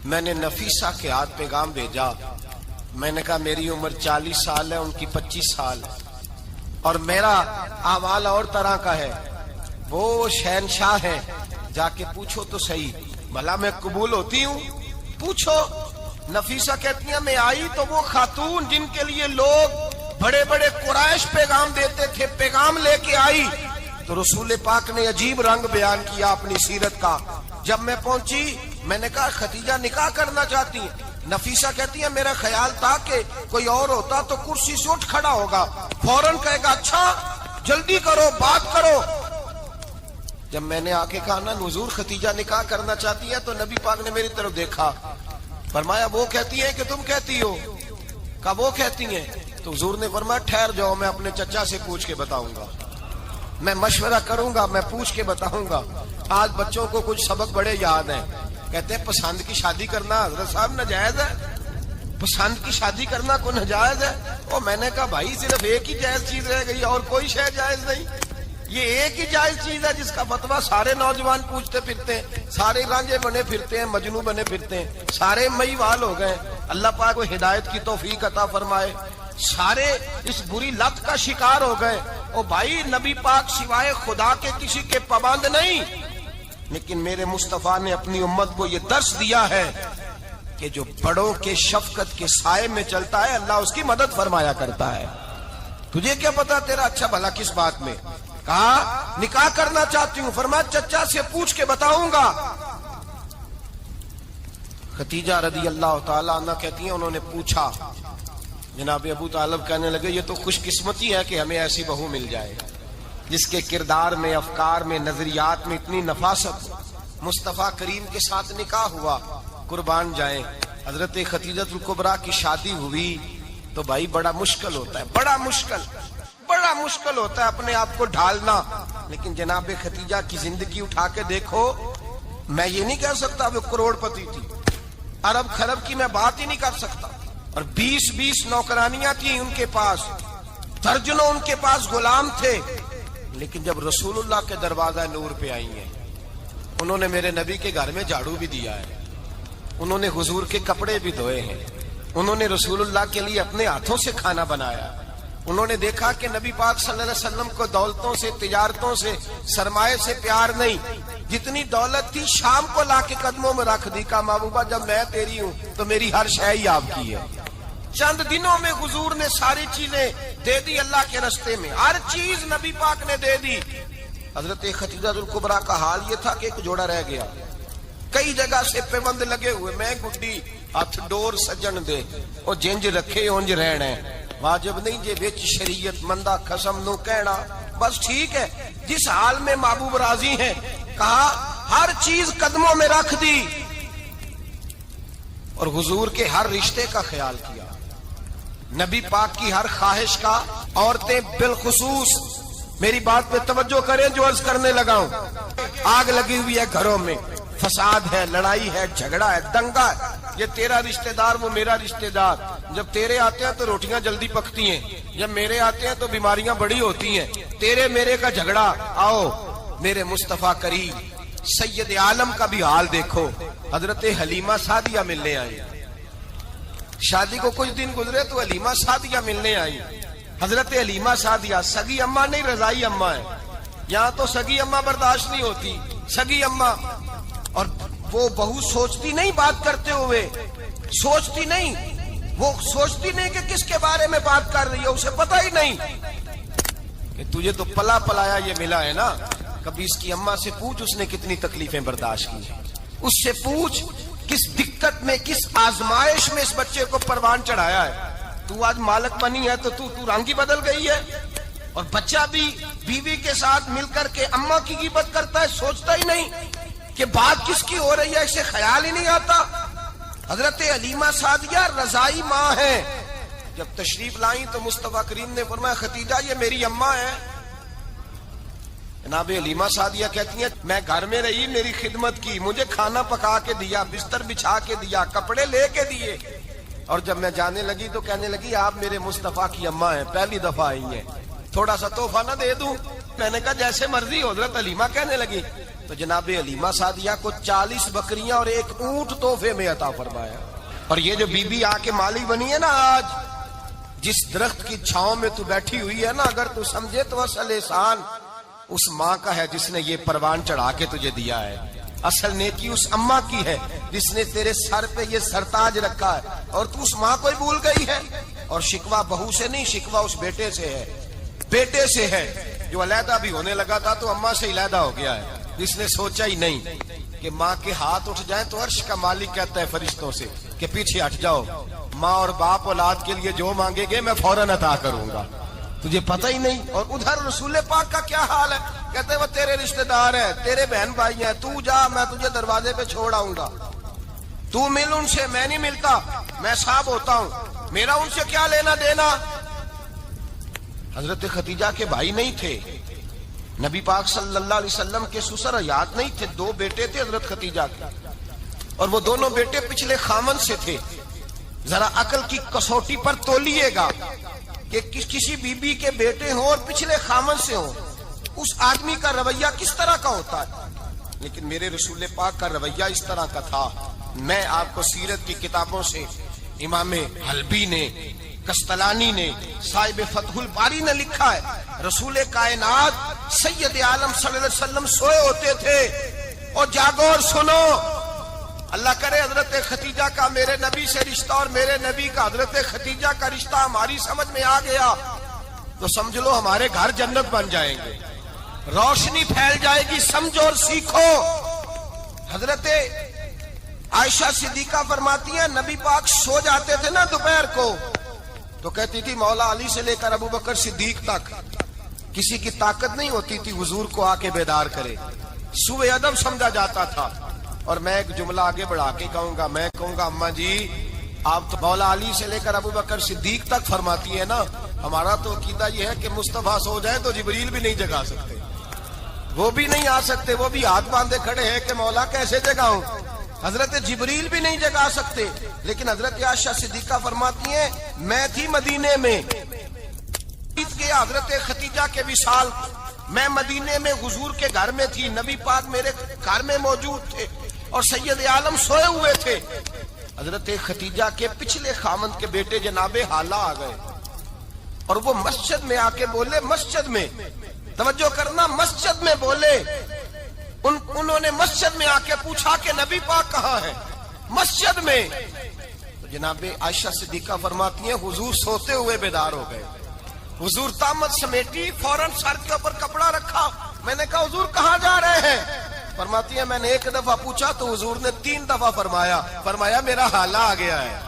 میں نے نفیسہ کے ہاتھ پیغام بھیجا. میں نے کہا میری عمر 40 سال ہے, ان کی 25 سال, اور میرا احوال اور طرح کا ہے. وہ شہنشاہ ہے, جا کے پوچھو تو صحیح. بھلا میں قبول ہوتی ہوں؟ پوچھو۔ نفیسہ کہتی ہیں میں آئی تو وہ خاتون جن کے لیے لوگ بڑے بڑے قریش پیغام دیتے تھے، پیغام لے کے آئی تو رسول پاک نے عجیب رنگ بیان کیا اپنی سیرت کا۔ جب میں پہنچی میں نے کہا ختیجہ نکاح کرنا چاہتی ہیں؟ نفیسہ کہتی ہے میرا خیال تھا کہ کوئی اور ہوتا تو کرسی سے اٹھ کھڑا ہوگا، فوراً کہے گا اچھا جلدی کرو بات کرو۔ جب میں نے آ کے کہا نا حضور ختیجہ نکاح کرنا چاہتی ہے تو نبی پاک نے میری طرف دیکھا، فرمایا وہ کہتی ہے کہ تم کہتی ہو؟ کہا وہ کہتی ہیں۔ تو حضور نے فرمایا ٹھہر جاؤ، میں اپنے چچا سے پوچھ کے بتاؤں گا، میں مشورہ کروں گا، میں پوچھ کے بتاؤں گا۔ آج بچوں کو کچھ سبق بڑے یاد ہیں، کہتے ہیں پسند کی شادی کرنا حضرت صاحب ناجائز ہے، پسند کی شادی کرنا کوئی ناجائز ہے؟ اور میں نے کہا بھائی صرف ایک ہی جائز چیز رہ گئی اور کوئی شے جائز نہیں، یہ ایک ہی جائز چیز ہے جس کا فتویٰ سارے نوجوان پوچھتے پھرتے ہیں، سارے رانجے بنے پھرتے ہیں، مجنوں بنے پھرتے ہیں، سارے مئی وال ہو گئے۔ اللہ پاک کو ہدایت کی توفیق عطا فرمائے۔ سارے اس بری لت کا شکار ہو گئے۔ او بھائی نبی پاک سوائے خدا کے کسی کے پابند نہیں، لیکن میرے مصطفیٰ نے اپنی امت کو یہ درس دیا ہے کہ جو بڑوں کے شفقت کے سائے میں چلتا ہے اللہ اس کی مدد فرمایا کرتا ہے۔ تجھے کیا پتا تیرا اچھا بھلا کس بات میں؟ کہا نکاح کرنا چاہتی ہوں، فرمایا چچا سے پوچھ کے بتاؤں گا۔ ختیجہ رضی اللہ تعالیٰ عنہ کہتی ہیں انہوں نے پوچھا، جناب ابو طالب کہنے لگے یہ تو خوش قسمتی ہے کہ ہمیں ایسی بہو مل جائے جس کے کردار میں، افکار میں، نظریات میں اتنی نفاست۔ مصطفیٰ کریم کے ساتھ نکاح ہوا، قربان جائیں۔ حضرت خدیجہ الکبریٰ کی شادی ہوئی تو بھائی بڑا مشکل ہوتا ہے، بڑا مشکل ہوتا ہے اپنے آپ کو ڈھالنا، لیکن جناب خدیجہ کی زندگی اٹھا کے دیکھو، میں یہ نہیں کہہ سکتا وہ کروڑ پتی تھی، ارب خرب کی میں بات ہی نہیں کر سکتا، اور 20 نوکرانیاں تھیں ان کے پاس، درجنوں ان کے پاس غلام تھے، لیکن جب رسول اللہ کے دروازہ نور پہ آئی ہیں، انہوں نے میرے نبی کے گھر میں جھاڑو بھی دیا ہے، انہوں نے حضور کے کپڑے بھی دھوئے ہیں، انہوں نے رسول اللہ کے لیے اپنے ہاتھوں سے کھانا بنایا، انہوں نے دیکھا کہ نبی پاک صلی اللہ علیہ وسلم کو دولتوں سے، تجارتوں سے، سرمایہ سے پیار نہیں، جتنی دولت تھی شام کو لا کے قدموں میں رکھ دی، کہا محبوبہ جب میں تیری ہوں تو میری ہر شے ہی آپ کی ہے۔ چند دنوں میں حضور نے ساری چیزیں دے دی اللہ کے رستے میں، ہر چیز نبی پاک نے دے دی۔ حضرت خدیجہ الکبریٰ کا حال یہ تھا کہ ایک جوڑا رہ گیا، کئی جگہ سے پیوند لگے ہوئے، میں گڈی ہاتھ ڈور سجن دے اور جنج رکھے اونج رہنا واجب نہیں جے وچ شریعت مندہ قسم نو کہنا، بس ٹھیک ہے جس حال میں محبوب راضی ہیں، کہا ہر چیز قدموں میں رکھ دی اور حضور کے ہر رشتے کا خیال کیا، نبی پاک کی ہر خواہش کا۔ عورتیں بالخصوص میری بات پہ توجہ کریں جو عرض کرنے لگا ہوں، آگ لگی ہوئی ہے گھروں میں، فساد ہے، لڑائی ہے، جھگڑا ہے، دنگا ہے، یہ تیرا رشتہ دار وہ میرا رشتہ دار، جب تیرے آتے ہیں تو روٹیاں جلدی پکتی ہیں، جب میرے آتے ہیں تو بیماریاں بڑی ہوتی ہیں، تیرے میرے کا جھگڑا۔ آؤ میرے مصطفیٰ کریم سید عالم کا بھی حال دیکھو، حضرت حلیمہ سعدیہ ملنے آئی، شادی کو کچھ دن گزرے تو حلیمہ سعدیہ ملنے آئی۔ حضرت حلیمہ سعدیہ سگی اماں نہیں رضائی اماں ہے، یہاں تو سگی اماں برداشت نہیں ہوتی، سگی اماں، اور وہ بہو سوچتی نہیں بات کرتے ہوئے، سوچتی نہیں، وہ سوچتی نہیں کہ کس کے بارے میں بات کر رہی ہے، اسے پتہ ہی نہیں کہ تجھے تو پلا پلایا یہ ملا ہے نا، کبھی اس کی اماں سے پوچھ اس نے کتنی تکلیفیں برداشت کی، اس سے پوچھ کس دقت میں، کس آزمائش میں اس بچے کو پروان چڑھایا ہے۔ تو آج مالک بنی ہے تو تو رنگ ہی بدل گئی ہے، اور بچہ بھی بیوی کے ساتھ مل کر کے اماں کی غیبت کرتا ہے، سوچتا ہی نہیں کہ بات کس کی ہو رہی ہے، اسے خیال ہی نہیں آتا۔ حضرت حلیمہ سعدیہ رضائی ماں ہے، جب تشریف لائیں تو مصطفیٰ کریم نے فرمایا خدیجہ یہ میری اماں ہے۔ جناب حلیمہ سعدیہ کہتی ہیں میں گھر میں رہی، میری خدمت کی، مجھے کھانا پکا کے دیا، بستر بچھا کے دیا، کپڑے لے کے دیے، اور جب میں جانے لگی تو کہنے لگی آپ میرے مصطفیٰ کی اماں ہیں، پہلی دفعہ آئی ہیں، تھوڑا سا تحفہ نہ دے دوں؟ میں نے کہا جیسے مرضی۔ حضرت حلیمہ کہنے لگی تو جناب حلیمہ سعدیہ کو 40 بکریاں اور 1 اونٹ تحفے میں عطا فرمایا۔ اور یہ جو بی بی آ کے مالی بنی ہے نا آج، جس درخت کی چھاؤں میں تو بیٹھی ہوئی ہے نا، اگر تو سمجھے تو اصل احسان اس ماں کا ہے جس نے یہ پروان چڑھا کے تجھے دیا ہے۔ اصل نیکی اس اماں کی ہے جس نے تیرے سر پہ یہ سرتاج رکھا ہے، اور تو اس ماں کو ہی بھول گئی ہے۔ اور شکوہ بہو سے نہیں، شکوہ اس بیٹے سے ہے، بیٹے سے ہے جو علیحدہ بھی ہونے لگا تھا تو اماں سے علیحدہ ہو گیا ہے، جس نے سوچا ہی نہیں کہ ماں کے ہاتھ اٹھ جائیں تو عرش کا مالک کہتا ہے فرشتوں سے کہ پیچھے ہٹ جاؤ، ماں اور باپ اولاد کے لیے جو مانگے گے میں فوراً عطا کروں گا، تجھے پتہ ہی نہیں۔ اور ادھر رسول پاک کا کیا حال ہے، کہتے ہیں وہ تیرے رشتہ دار ہیں، تیرے بہن بھائی ہیں، تو جا، میں تجھے دروازے پہ چھوڑ آؤں گا، تو مل ان سے، میں نہیں ملتا، میں صاحب ہوتا ہوں، میرا ان سے کیا لینا دینا۔ حضرت خدیجہ کے بھائی نہیں تھے، نبی پاک صلی اللہ علیہ وسلم کے سسر حیات نہیں تھے، 2 بیٹے تھے حضرت خدیجہ کے، اور وہ دونوں بیٹے پچھلے خامن سے تھے۔ ذرا عقل کی کسوٹی پر تولیے گا کہ کسی بی بی کے بیٹے ہوں اور پچھلے خامن سے ہوں، اس آدمی کا رویہ کس طرح کا ہوتا ہے، لیکن میرے رسول پاک کا رویہ اس طرح کا تھا۔ میں آپ کو سیرت کی کتابوں سے، امام حلبی نے، کستلانی نے، صاحب فتح الباری نے لکھا ہے، رسول کائنات سید عالم صلی اللہ علیہ وسلم سوئے ہوتے تھے، اور جاگو اور سنو، اللہ کرے حضرت خدیجہ کا میرے نبی سے رشتہ اور میرے نبی کا حضرت خدیجہ کا رشتہ ہماری سمجھ میں آ گیا تو سمجھ لو ہمارے گھر جنت بن جائیں گے، روشنی پھیل جائے گی، سمجھو اور سیکھو۔ حضرت عائشہ صدیقہ فرماتی ہیں نبی پاک سو جاتے تھے نا دوپہر کو تو کہتی تھی مولا علی سے لے کر ابو بکر صدیق تک کسی کی طاقت نہیں ہوتی تھی حضور کو آ کے بیدار کرے، سوء ادب سمجھا جاتا تھا۔ اور میں ایک جملہ آگے بڑھا کے کہوں گا، میں کہوں گا اماں جی آپ تو مولا علی سے لے کر ابو بکر صدیق تک فرماتی ہیں نا، ہمارا تو عقیدہ یہ ہے کہ مصطفیٰ سو جائے تو جبریل بھی نہیں جگا سکتے، وہ بھی نہیں آ سکتے، وہ بھی ہاتھ باندھے کھڑے ہیں کہ مولا کیسے جگاؤں، حضرت جبریل بھی نہیں جگا سکتے۔ لیکن حضرت عائشہ صدیقہ فرماتی ہیں میں تھی مدینے میں، حضرت خدیجہ کے وصال، میں مدینے میں حضور کے گھر میں تھی، نبی پاک میرے گھر میں موجود تھے اور سید عالم سوئے ہوئے تھے۔ حضرت خدیجہ کے پچھلے خامند کے بیٹے جناب حالہ آ گئے اور وہ مسجد میں آ کے بولے، مسجد میں توجہ کرنا، مسجد میں بولے، انہوں نے مسجد میں آ کے پوچھا کہ نبی پاک کہاں ہے، مسجد میں۔ تو جناب عائشہ صدیقہ فرماتی ہیں حضور سوتے ہوئے بیدار ہو گئے، حضور طامت سمیٹی، فوراً سر کے اوپر کپڑا رکھا، میں نے کہا حضور کہاں جا رہے ہیں، فرماتی ہے میں نے 1 دفعہ پوچھا تو حضور نے 3 دفعہ فرمایا میرا حالہ آ گیا ہے،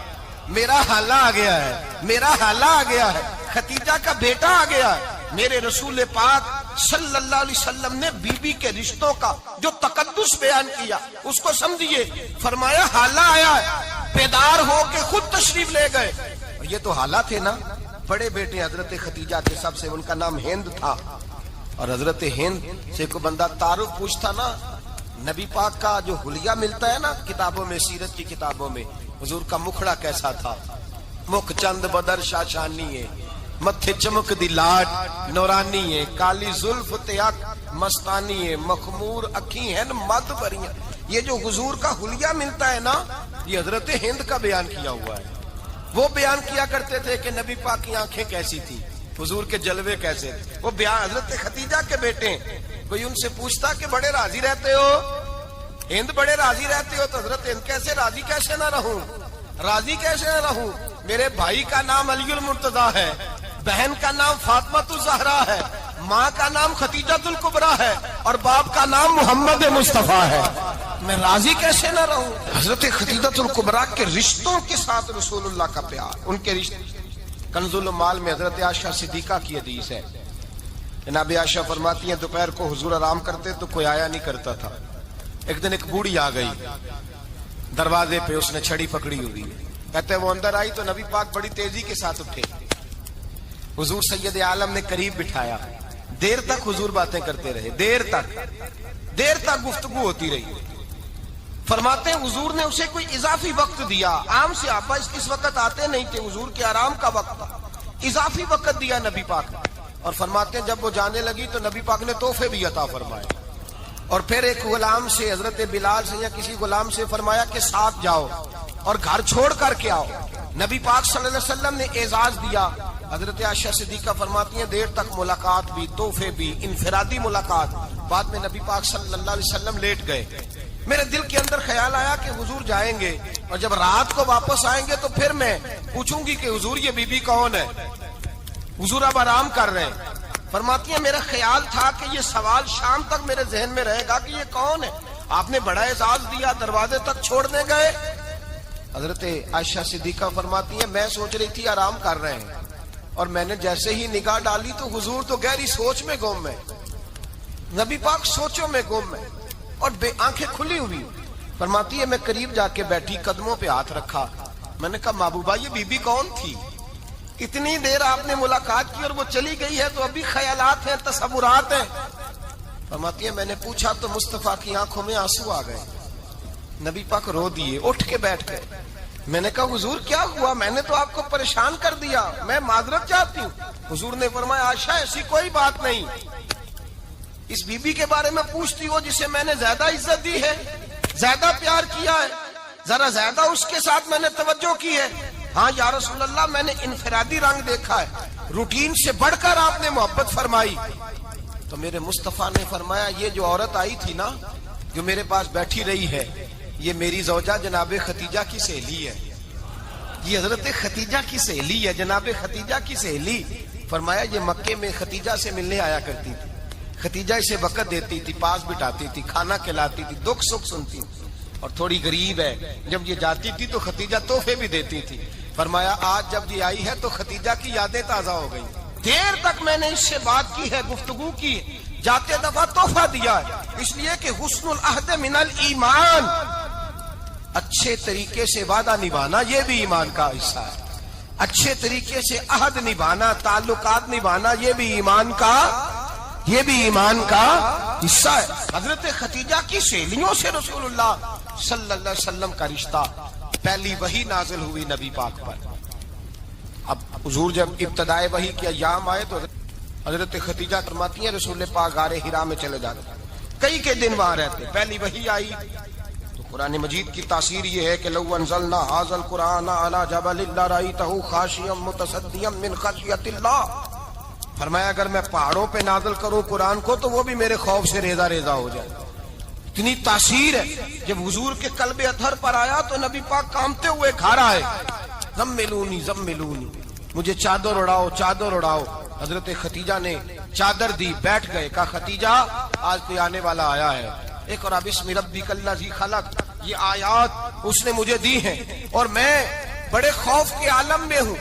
میرا حالہ آ گیا ہے، میرا حالہ آ گیا ہے، خدیجہ کا بیٹا آ گیا ہے۔ میرے رسول پاک صلی اللہ علیہ وسلم نے بی بی کے رشتوں کا جو تقدس بیان کیا اس کو سمجھیے، فرمایا حالہ آیا ہے، بیدار ہو کے خود تشریف لے گئے۔ اور یہ تو حالہ تھے نا، بڑے بیٹے حضرت خدیجہ کے، سب سے ان کا نام ہند تھا، اور حضرت ہند سے کوئی بندہ تعارف پوچھتا نا، نبی پاک کا جو حلیہ ملتا ہے نا کتابوں میں، سیرت کی کتابوں میں، حضور کا مکھڑا کیسا تھا، مکھ چند بدر شاشانی ہے، متھے چمک دی لاٹ نورانی ہے، کالی زلف تیاک مستانی ہے، مخمور اکھی ہیں مد بریاں۔ یہ جو حضور کا حلیہ ملتا ہے نا یہ حضرت ہند کا بیان کیا ہوا ہے۔ وہ بیان کیا کرتے تھے کہ نبی پاک کی آنکھیں کیسی تھی، حضور کے جلوے کیسے تھے، وہ بیان حضرت خدیجہ کے بیٹے ہیں۔ کوئی ان سے پوچھتا کہ بڑے راضی رہتے ہو ہند، بڑے راضی رہتے ہو، تو حضرت ہند کیسے راضی کیسے نہ رہوں، راضی کیسے نہ رہوں، میرے بھائی کا نام علی المرتضیٰ ہے، بہن کا نام فاطمہ الزہرا ہے، ماں کا نام خدیجہ الکبریٰ ہے، اور باپ کا نام محمد مصطفیٰ ہے، میں راضی کیسے نہ رہوں۔ حضرت خدیجہ الکبریٰ کے رشتوں کے ساتھ رسول اللہ کا پیار، ان کے رشتے۔ کنز المال میں حضرت عائشہ صدیقہ کی حدیث ہے، جناب عائشہ فرماتی ہیں دوپہر کو حضور آرام کرتے تو کوئی آیا نہیں کرتا تھا، ایک دن ایک بوڑھی آ گئی دروازے پہ، اس نے چھڑی پکڑی ہوئی، کہتے ہیں وہ اندر آئی تو نبی پاک بڑی تیزی کے ساتھ اٹھے، حضور سید عالم نے قریب بٹھایا، دیر تک حضور باتیں کرتے رہے، دیر تک گفتگو ہوتی رہی۔ فرماتے ہیں حضور نے اسے کوئی اضافی وقت دیا، عام صحابہ اس وقت آتے نہیں تھے، حضور کے آرام کا وقت تھا، اضافی وقت دیا نبی پاک نے۔ اور فرماتے ہیں جب وہ جانے لگی تو نبی پاک نے تحفے بھی عطا فرمائے، اور پھر ایک غلام سے، حضرت بلال سے یا کسی غلام سے فرمایا کہ ساتھ جاؤ اور گھر چھوڑ کر کے آؤ۔ نبی پاک صلی اللہ علیہ وسلم نے اعزاز دیا۔ حضرت عائشہ صدیقہ فرماتی ہیں دیر تک ملاقات بھی، تحفے بھی، انفرادی ملاقات۔ بعد میں نبی پاک صلی اللہ علیہ وسلم لیٹ گئے میرے دل کے اندر خیال آیا کہ حضور جائیں گے اور جب رات کو واپس آئیں گے تو پھر میں پوچھوں گی کہ حضور یہ بی بی کون ہے، حضور اب آرام کر رہے ہیں۔ فرماتی ہیں میرا خیال تھا کہ یہ سوال شام تک میرے ذہن میں رہے گا کہ یہ کون ہے، آپ نے بڑا اعزاز دیا، دروازے تک چھوڑنے گئے۔ حضرت عائشہ صدیقہ فرماتی ہیں میں سوچ رہی تھی آرام کر رہے ہیں، اور میں نے جیسے ہی نگاہ ڈالی تو حضور تو گہری سوچ میں گم ہے، نبی پاک سوچوں میں گم ہے اور آنکھیں کھلی ہوئی۔ فرماتی ہے میں قریب جا کے بیٹھی، قدموں پہ ہاتھ رکھا، میں نے کہا محبوبہ یہ بی بی کون تھی؟ اتنی دیر آپ نے ملاقات کی اور وہ چلی گئی ہے تو ابھی خیالات ہیں، تصورات ہیں۔ فرماتی ہے میں نے پوچھا تو مصطفیٰ کی آنکھوں میں آنسو آ گئے، نبی پاک رو دیے، اٹھ کے بیٹھ گئے۔ میں نے کہا حضور کیا ہوا؟ میں نے تو آپ کو پریشان کر دیا، میں معذرت چاہتی ہوں۔ حضور نے فرمایا عائشہ ایسی کوئی بات نہیں، اس بی بی کے بارے میں پوچھتی ہو جسے میں نے زیادہ عزت دی ہے، زیادہ پیار کیا ہے، ذرا زیادہ اس کے ساتھ میں نے توجہ کی ہے۔ ہاں یا رسول اللہ میں نے انفرادی رنگ دیکھا ہے، روٹین سے بڑھ کر آپ نے محبت فرمائی۔ تو میرے مصطفیٰ نے فرمایا یہ جو عورت آئی تھی نا، جو میرے پاس بیٹھی رہی ہے، یہ میری زوجہ جناب ختیجہ کی سہیلی ہے، یہ حضرت ختیجہ کی سہیلی ہے، جناب ختیجہ کی سہیلی۔ فرمایا یہ مکے میں ختیجہ سے ملنے آیا کرتی تھی، ختیجہ اسے وقت دیتی تھی، پاس بٹھاتی تھی، کھانا کھلاتی تھی، دکھ سکھ سنتی تھی، اور تھوڑی غریب ہے، جب یہ جاتی تھی تو ختیجہ تحفے بھی دیتی تھی۔ فرمایا آج جب یہ آئی ہے تو ختیجہ کی یادیں تازہ ہو گئی، دیر تک میں نے اس سے بات کی ہے، گفتگو کی، جاتے دفعہ تحفہ دیا ہے، اس لیے کہ حسن العہد من الایمان، اچھے طریقے سے وعدہ نبھانا یہ بھی ایمان کا حصہ ہے، اچھے طریقے سے عہد نبھانا، تعلقات نبھانا یہ بھی ایمان کا حصہ ہے۔ حضرت ختیجہ کی سہیلیوں سے رسول اللہ صلی اللہ علیہ وسلم کا رشتہ، پہلی وحی نازل ہوئی نبی پاک پر۔ اب حضور جب ابتدائے وحی کے ایام آئے تو حضرت ختیجہ فرماتی ہیں رسول پاک غار حرا میں چلے جاتے، کئی کے دن وہاں رہتے، پہلی وحی آئی تو قرآن مجید کی تاثیر یہ ہے کہ لو انزلنا ھذا القرآن علی جبل لرأیتہ خاشعا متصدعا من خشیۃ اللہ، فرمایا اگر میں پہاڑوں پہ نازل کروں قرآن کو تو وہ بھی میرے خوف سے ریزہ ریزہ ہو جائے، اتنی تاثیر ہے۔ جب حضور کے قلب اطہر پر آیا تو نبی پاک کامتے ہوئے گھر آئے، زملونی زملونی، مجھے چادر اڑاؤ چادر اڑاؤ۔ حضرت ختیجہ نے چادر دی، بیٹھ گئے، کہا ختیجہ آج کوئی آنے والا آیا ہے، اقرأ بسم ربک الذی خلق، یہ آیات اس نے مجھے دی ہیں اور میں بڑے خوف کے عالم میں ہوں۔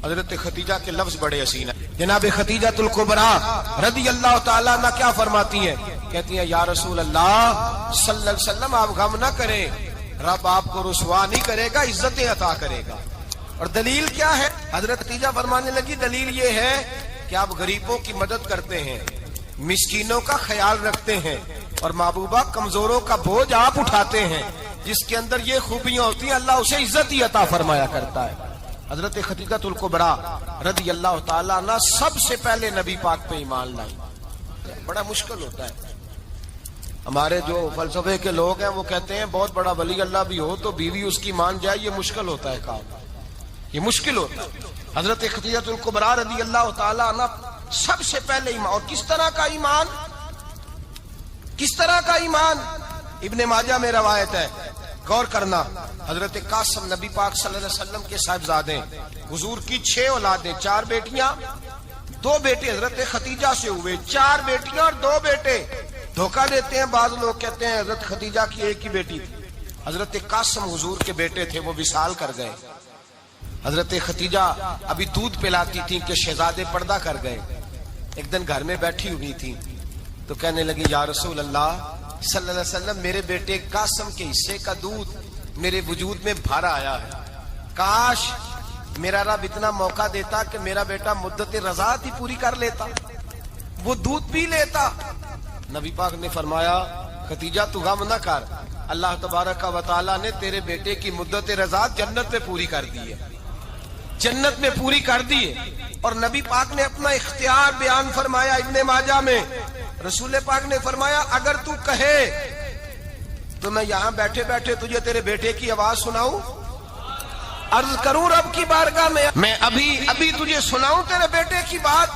حضرت ختیجہ کے لفظ بڑے حسین ہیں، جناب ختیجہ الکبریٰ رضی اللہ تعالیٰ عنہ کیا فرماتی ہیں؟ کہتی ہیں یا رسول اللہ صلی اللہ علیہ وسلم آپ غم نہ کریں، رب آپ کو رسوا نہیں کرے گا، عزتیں عطا کرے گا۔ اور دلیل کیا ہے؟ حضرت ختیجہ فرمانے لگی دلیل یہ ہے کہ آپ غریبوں کی مدد کرتے ہیں، مسکینوں کا خیال رکھتے ہیں، اور محبوبہ کمزوروں کا بوجھ آپ اٹھاتے ہیں، جس کے اندر یہ خوبیاں ہوتی ہیں اللہ اسے عزت ہی عطا فرمایا کرتا ہے۔ حضرت ختیجہ الکبریٰ رضی اللہ تعالیٰ عنہ سب سے پہلے نبی پاک پہ ایمان لائی۔ بڑا مشکل ہوتا ہے، ہمارے جو فلسفے کے لوگ ہیں وہ کہتے ہیں بہت بڑا ولی اللہ بھی ہو تو بیوی اس کی مان جائے، یہ مشکل ہوتا ہے کام، یہ مشکل ہوتا ہے۔ حضرت ختیجہ الکبریٰ رضی اللہ تعالیٰ عنہ سب سے پہلے ایمان، اور کس طرح کا ایمان؟ کس طرح کا ایمان؟ ابن ماجہ میں روایت ہے، غور کرنا، حضرت قاسم نبی پاک صلی اللہ علیہ وسلم کے صاحبزادے، حضور کی 6 اولادیں، 4 بیٹیاں 2 بیٹے حضرت ختیجہ سے ہوئے، 4 بیٹیاں اور 2 بیٹے۔ دھوکہ دیتے ہیں بعض لوگ، کہتے ہیں حضرت ختیجہ کی ایک ہی بیٹی تھی، حضرت قاسم حضور کے بیٹے تھے، وہ وصال کر گئے۔ حضرت ختیجہ ابھی دودھ پلاتی تھی کہ شہزادے پردہ کر گئے، ایک دن گھر میں بیٹھی ہوئی تھی تو کہنے لگی یا رسول اللہ صلی اللہ علیہ وسلم میرے بیٹے قاسم کے حصے کا دودھ میرے وجود میں بھر آیا ہے، کاش میرا رب اتنا موقع دیتا کہ میرا بیٹا مدت رضاعت ہی پوری کر لیتا، وہ دودھ پی لیتا۔ نبی پاک نے فرمایا ختیجہ تو غم نہ کر، اللہ تبارک و تعالیٰ نے تیرے بیٹے کی مدت رضاعت جنت میں پوری کر دی ہے، جنت میں پوری کر دی ہے۔ اور نبی پاک نے اپنا اختیار بیان فرمایا ابن ماجہ میں، رسول پاک نے فرمایا اگر تو کہے تو میں یہاں بیٹھے بیٹھے تجھے تیرے بیٹے کی آواز سناؤں، عرض کروں رب کی بارگاہ میں ابھی تجھے سناؤں تیرے بیٹے کی بات،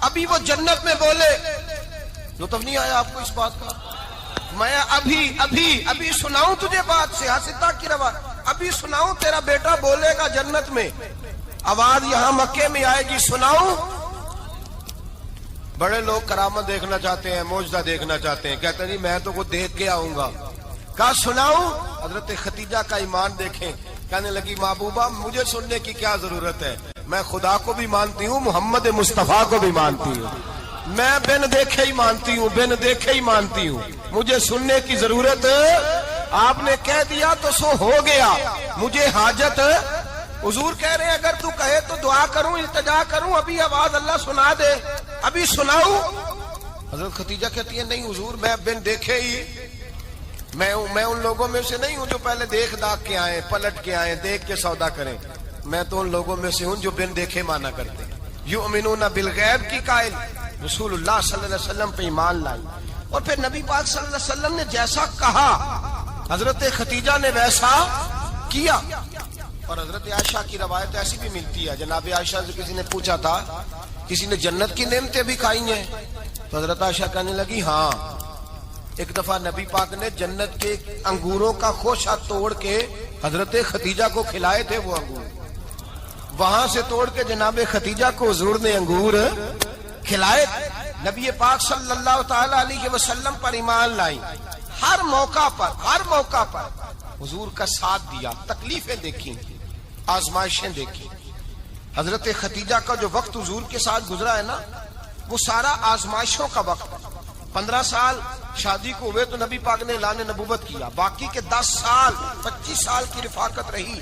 ابھی وہ جنت میں بولے۔ لطف نہیں آیا آپ کو اس بات کا؟ میں ابھی سناؤں تجھے بات سے حسدہ کی روایت, ابھی سناؤں تیرا بیٹا بولے گا جنت میں, آواز یہاں مکے میں آئے گی, سناؤں. بڑے لوگ کرامت دیکھنا چاہتے ہیں, معجزہ دیکھنا چاہتے ہیں, کہتے ہیں جی میں تو وہ دیکھ کے آؤں گا. کہا سناؤں. حضرت خدیجہ کا ایمان دیکھیں, کہنے لگی محبوبہ مجھے سننے کی کیا ضرورت ہے, میں خدا کو بھی مانتی ہوں, محمد مصطفیٰ کو بھی مانتی ہوں, میں بن دیکھے ہی مانتی ہوں, بن دیکھے ہی مانتی ہوں, مجھے سننے کی ضرورت, آپ نے کہہ دیا تو سو ہو گیا, مجھے حاجت. حضور کہہ رہے ہیں اگر تو کہے تو دعا کروں, التجا کروں, ابھی آواز اللہ سنا دے, ابھی سناؤں. حضرت خدیجہ کہتی ہے نہیں حضور میں بن دیکھے ہی, میں ان لوگوں میں سے نہیں ہوں جو پہلے دیکھ داکھ کے آئے, پلٹ کے آئے, دیکھ کے سودا کریں, میں تو ان لوگوں میں سے ہوں جو بن دیکھے مانا کرتے. یؤمنون بالغیب کی قائل, رسول اللہ صلی اللہ علیہ وسلم پہ ایمان لائی. اور پھر نبی پاک صلی اللہ علیہ وسلم نے جیسا کہا حضرت خدیجہ نے ویسا کیا. اور حضرت عائشہ کی روایت ایسی بھی ملتی ہے, جناب عائشہ سے کسی نے پوچھا تھا کسی نے جنت کی نعمتیں بھی کھائی ہیں, تو حضرت عائشہ کہنے لگی ہاں, ایک دفعہ نبی پاک نے جنت کے انگوروں کا خوشہ توڑ کے حضرت خدیجہ کو کھلائے تھے. وہ انگور وہاں سے توڑ کے جناب خدیجہ کو حضور نے انگور کھلائے. نبی پاک صلی اللہ تعالی علیہ وسلم پر ایمان لائی, ہر موقع پر حضور کا ساتھ دیا, تکلیفیں دیکھی, آزمائشیں دیکھی. حضرت خدیجہ کا جو وقت حضور کے ساتھ گزرا ہے نا, وہ سارا آزمائشوں کا وقت. 15 سال شادی کو ہوئے تو نبی پاک نے اعلان نبوت کیا, باقی کے 10 سال 25 سال کی رفاقت رہی.